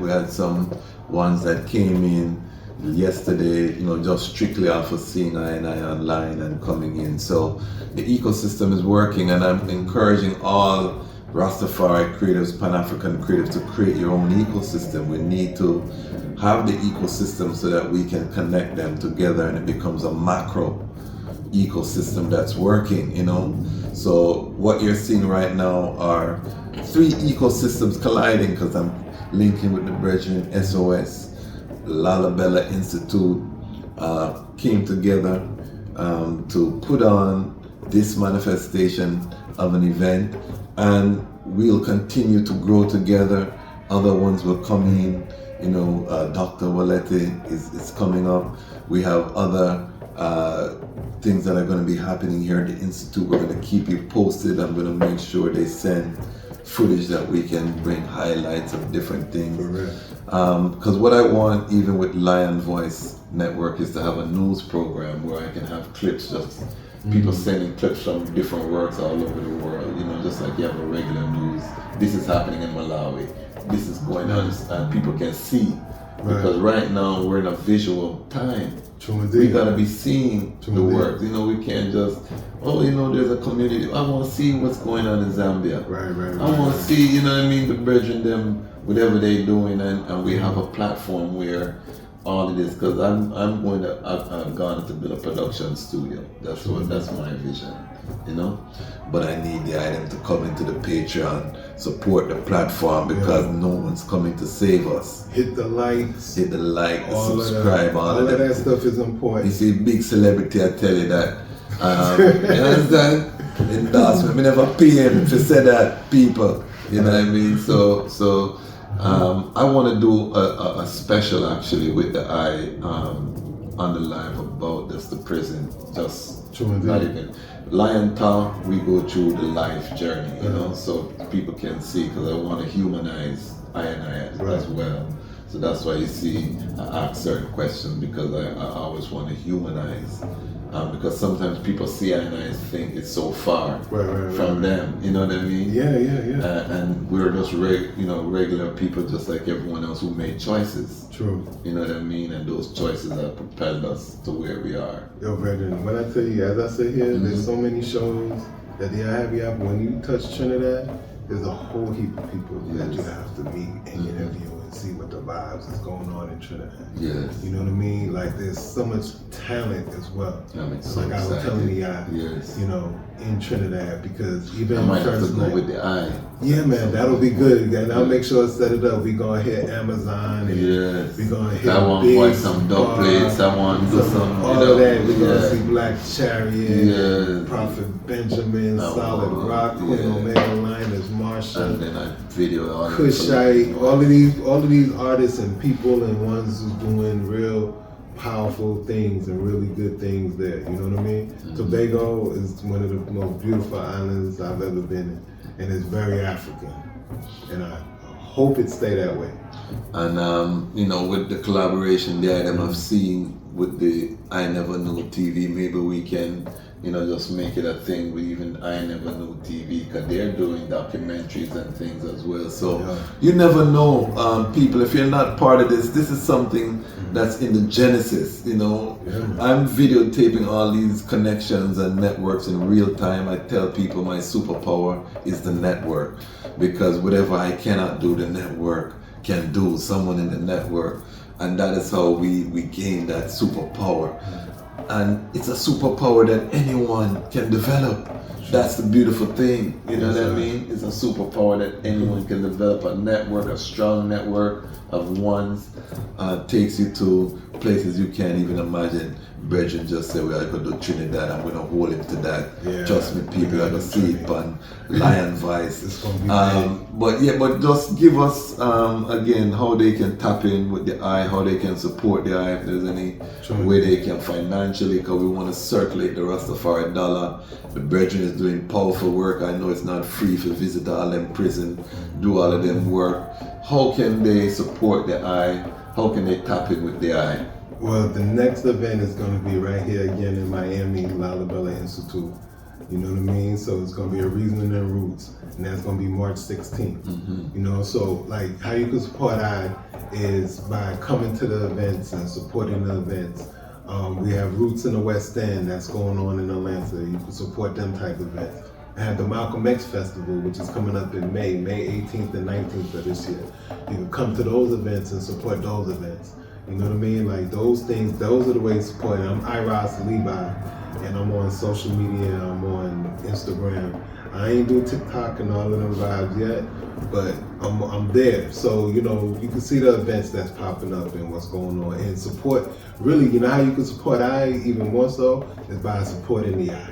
We had some ones that came in yesterday, just strictly off of seeing I online and coming in. So the ecosystem is working, and I'm encouraging all Rastafari creatives, Pan-African creatives, to create your own ecosystem. We need to have the ecosystem so that we can connect them together, and it becomes a macro ecosystem that's working, So what you're seeing right now are three ecosystems colliding, because linking with the brethren SOS, Lalabella Institute, came together to put on this manifestation of an event, and we'll continue to grow together. Other ones will come in, Dr. Walete is coming up. We have other things that are going to be happening here at the Institute. We're going to keep you posted. I'm going to make sure they send footage that we can bring highlights of different things. Because what I want, even with Lion Voice Network, is to have a news program where I can have clips, just people sending clips from different works all over the world, just like you have a regular news. This is happening in Malawi. This is going on, and people can see. Because right now we're in a visual time. We gotta be seeing the work. We can't just, there's a community. I want to see what's going on in Zambia. I want to see, the brethren them, whatever they're doing, and we have a platform where all it is. Because I've gone to build a production studio. That's my vision, But I need the item to come into the Patreon, support the platform, because no one's coming to save us. Hit the likes, the subscribe, all of that stuff is important. You see, big celebrity, I tell you that. You understand? Endorsement. We never pay him to say that, people. You know what I mean? So I want to do a special actually with the eye on the live about the prison. Not even. Lion Talk, we go through the life journey, so people can see, because I want to humanize I as well. So that's why you see I ask certain questions, because I always want to humanize. Because sometimes people see I think it's so far from them, you know what I mean? Yeah. And we're just regular people, just like everyone else, who made choices. True. You know what I mean? And those choices have propelled us to where we are. Yo, brethren, when I tell you, as I sit here, there's so many shows that I have you up. When you touch Trinidad, there's a whole heap of people that you have to meet and interview and see what the vibes is going on in Trinidad. Yes. You know what I mean? Like, there's so much talent as well. So like I was telling you, in Trinidad, because even I might have to first go night, with the eye. Yeah, man, that'll be good. And I'll make sure I set it up. We're going to hit Amazon. And we're going to hit I want to buy some dog plates. I want to do some. All of that. We're going to see Black Chariot, Prophet Benjamin, Solid Rock, Queen Omega Linus, Marsha. And then I video all Kushite, all of these artists and people and ones who's doing real powerful things and really good things there. You know what I mean? Tobago is one of the most beautiful islands I've ever been in, and it's very African. And I hope it stay that way. And with the collaboration, the item I've seen with the I Never Knew TV, maybe we can just make it a thing with even I Never Knew TV, because they're doing documentaries and things as well. So you never know, people, if you're not part of this is something that's in the genesis, I'm videotaping all these connections and networks in real time. I tell people my superpower is the network, because whatever I cannot do, the network can do, someone in the network. And that is how we gain that superpower. And it's a superpower that anyone can develop. That's the beautiful thing, you know what I mean? It's a superpower that anyone can develop. A network, a strong network of ones, takes you to places you can't even imagine. Brethren just say, well, I could do Trinidad, I'm going to hold him to that. Trust me, people are going to see it on Lion Voice. But just give us, again, how they can tap in with the eye, how they can support the eye, if there's any way they can financially, because we want to circulate the Rastafari dollar. The brethren is doing powerful work. I know it's not free to visit all them prison, do all of them work. How can they support the eye? How can they tap in with the eye? Well, the next event is going to be right here again in Miami, Lalabella Institute. You know what I mean? So it's going to be a Reasoning and Roots, and that's going to be March 16th. So like how you can support I is by coming to the events and supporting the events. We have Roots in the West End that's going on in Atlanta. You can support them type of events. I have the Malcolm X Festival, which is coming up in May 18th and 19th of this year. You can come to those events and support those events. You know what I mean? Like those things, those are the ways to support it. I'm I-Ras Levi. and I'm on social media. I'm on Instagram. I ain't do TikTok and all of them vibes yet, but I'm there. So, you know, you can see the events that's popping up and what's going on, and support. Really, you know how you can support I even more so is by supporting the I.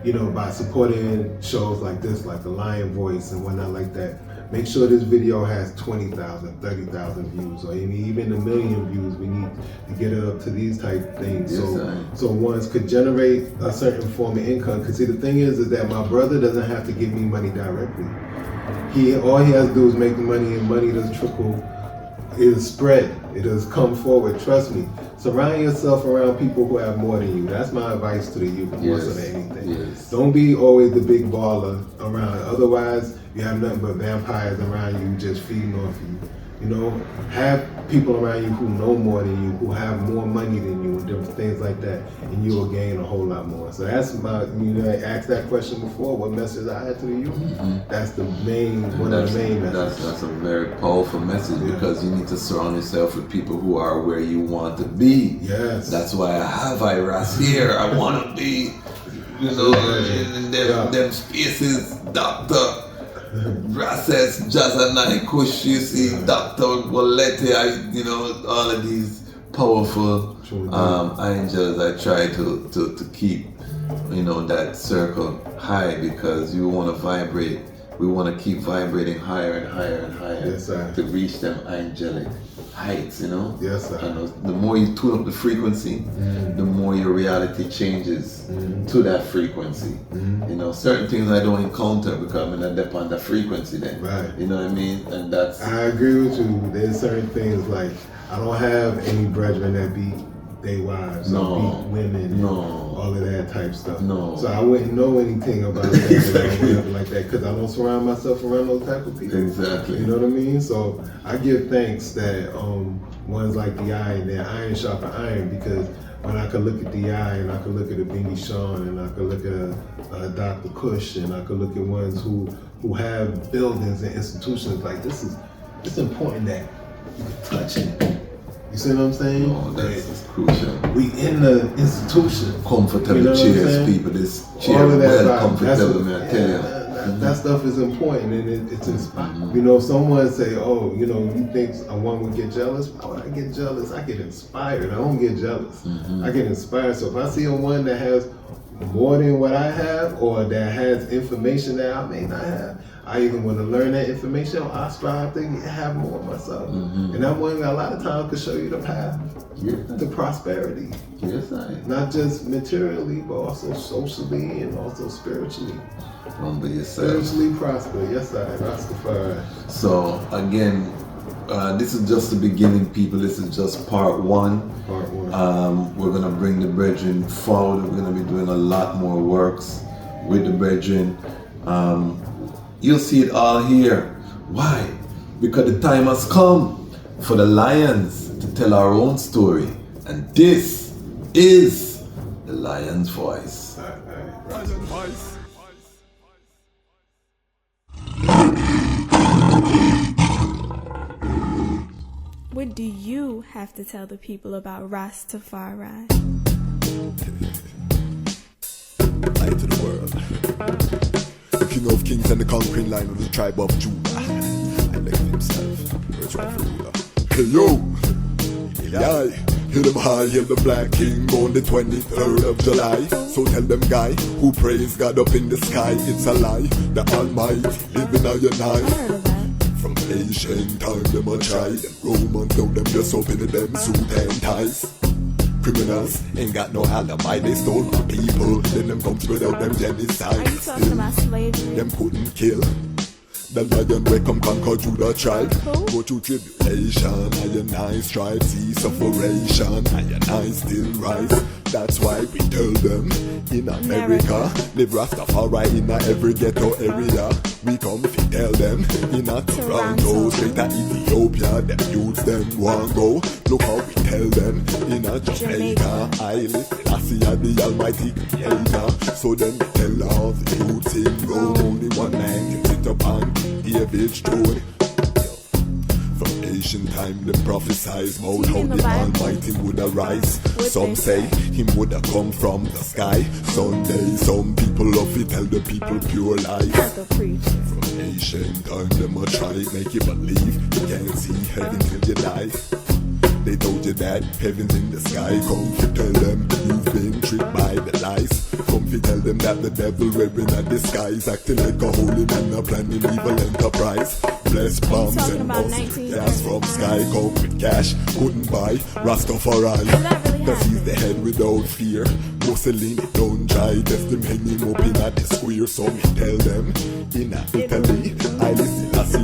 You know, by supporting shows like this, like the Lion Voice and whatnot like that. Make sure this video has 20,000, 30,000 views, or even 1 million views. We need to get it up to these type things, so ones could generate a certain form of income. Because see, the thing is that my brother doesn't have to give me money directly. All he has to do is make the money, and money does trickle. It'll spread. It does come forward. Trust me. Surround yourself around people who have more than you. That's my advice to the youth more so than anything. Yes. Don't be always the big baller around. Otherwise, you have nothing but vampires around you just feeding off you. You know, have people around you who know more than you, who have more money than you, and different things like that, and you will gain a whole lot more. So that's my, you know, I asked that question before, what message I had to the youth? Mm-hmm. That's the main, one of the main messages. That's a very powerful message, because you need to surround yourself with people who are where you want to be. Yes. That's why I have I-Ras here. I want to be, you know, in them spaces, Dr. Rasses, Dejazmatch Kwasi, you see, Dr. Walete, you know, all of these powerful angels. I try to keep, you know, that circle high, because you want to vibrate. We want to keep vibrating higher and higher and higher, yes, sir, to reach them angelic heights, you know? Yes, sir. And the more you tune up the frequency, the more your reality changes to that frequency. You know, certain things I don't encounter because I'm in a on the frequency then. Right. You know what I mean? And that's... I agree with you. There's certain things like, I don't have any brethren that beat their wives or beat women, all of that type stuff. So I wouldn't know anything about that Exactly. or whatever like that, because I don't surround myself around those type of people. Exactly. You know what I mean? So I give thanks that ones like the eye and that iron sharpen iron, because when I could look at the eye and I could look at a Benny Sean and I could look at a Dr. Kush and I could look at ones who have buildings and institutions like this, it's important that you can touch it. You see what I'm saying? Oh, that's crucial. We in the institution. Comfortable, you know chairs, people. This chair all of that well comfortable, man, I tell you. That stuff is important, and it's inspiring. You know, someone say, oh, you know, you think one would get jealous? Why would I get jealous? I get inspired. I don't get jealous. I get inspired. So if I see a one that has more than what I have, or that has information that I may not have, I either want to learn that information, or I strive to have more myself. And that one a lot of times can show you the path to prosperity. Yes, I. Not just materially, but also socially and also spiritually. Humble yourself. Spiritually prosper. Yes, I. Rastafari. So again, this is just the beginning, people. This is just part one. Part one. We're gonna bring the brethren forward. We're gonna be doing a lot more works with the brethren. You'll see it all here. Why? Because the time has come for the lions to tell our own story. And this is the Lion's Voice. What do you have to tell the people about Ras Tafari? Light to the world. King of kings and the conquering line of the tribe of Judah. I like himself. Where's right for ruler? Hey yo! Yeah. Hear them high, hear the black king on the 23rd of July. So tell them guy who praise God up in the sky, it's a lie. The Almighty living on your night. From ancient time them a try. Them Romans know them just open them suit and ties. Criminals ain't got no alibi, they stole my people. Then them come without them genocide. Are you talking about slavery? Them couldn't kill the lion we come conquer Judah tribe. Go through tribulation, and I strive, see sufferation, and I still rise. That's why we tell them in America, live Rastafari in every ghetto area. We come to tell them in a Toronto, straight to Ethiopia, them youths them want go. Look how we tell them in a Jamaica, I live Selassie the Almighty Creator. So then we tell all the youths in Rome, only one man can sit upon David's throne. From ancient time, them prophesize about how the Almighty would arise. Some say him would have come from the sky. Someday, some people love it, tell the people pure lies. From ancient time, them a try make you believe you can't see heaven till you die. They told you that heaven's in the sky. Come to tell them you've been tricked by the lies. Come to tell them that the devil wearing a disguise, acting like a holy man, a planning evil enterprise. Bless bombs and mustard gas from sky. Come with cash, couldn't buy Rastafari. Cause he's the head without fear. Mussolini don't try, test them hang him up in a the square. So me tell them, in a Italy, I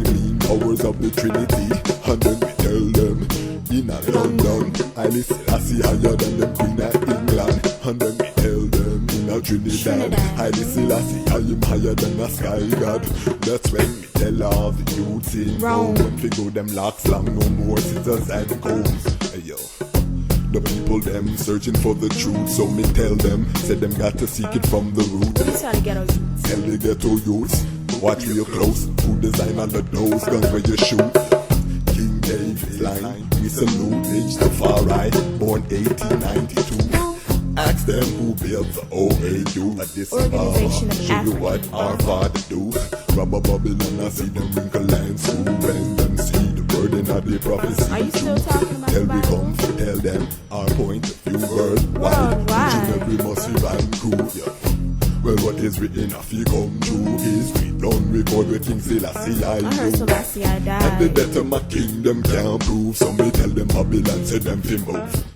mean powers of the Trinity. And then me tell them, in a London, I see higher than the Queen of England. And then me tell them, in a Trinidad, I am higher than a sky god. That's when me tell all the youths in Rome, when we go them locks long, no more scissors and combs. Hey yo, the people them searching for the truth, so me tell them, say them got to seek it from the root. Tell the ghetto youths, watch real close, who design on the doors, guns where you shoot. King David's line, we salute Ras Tafari, born 1892. Ask them who built the OAU. At this Organization of show you what our father do. Rob a bubble and I see them wrinkle and school. When them see the burden of the prophecy. Are you still talking about Tell the we Bible? come to tell them our point of view worldwide. Each and every massive and cool, yeah. Well, what is written if you come true is we don't record with King Selassie I heard Selassie I died. And the death of my kingdom can't prove. So me tell them Babylon, say them fi move.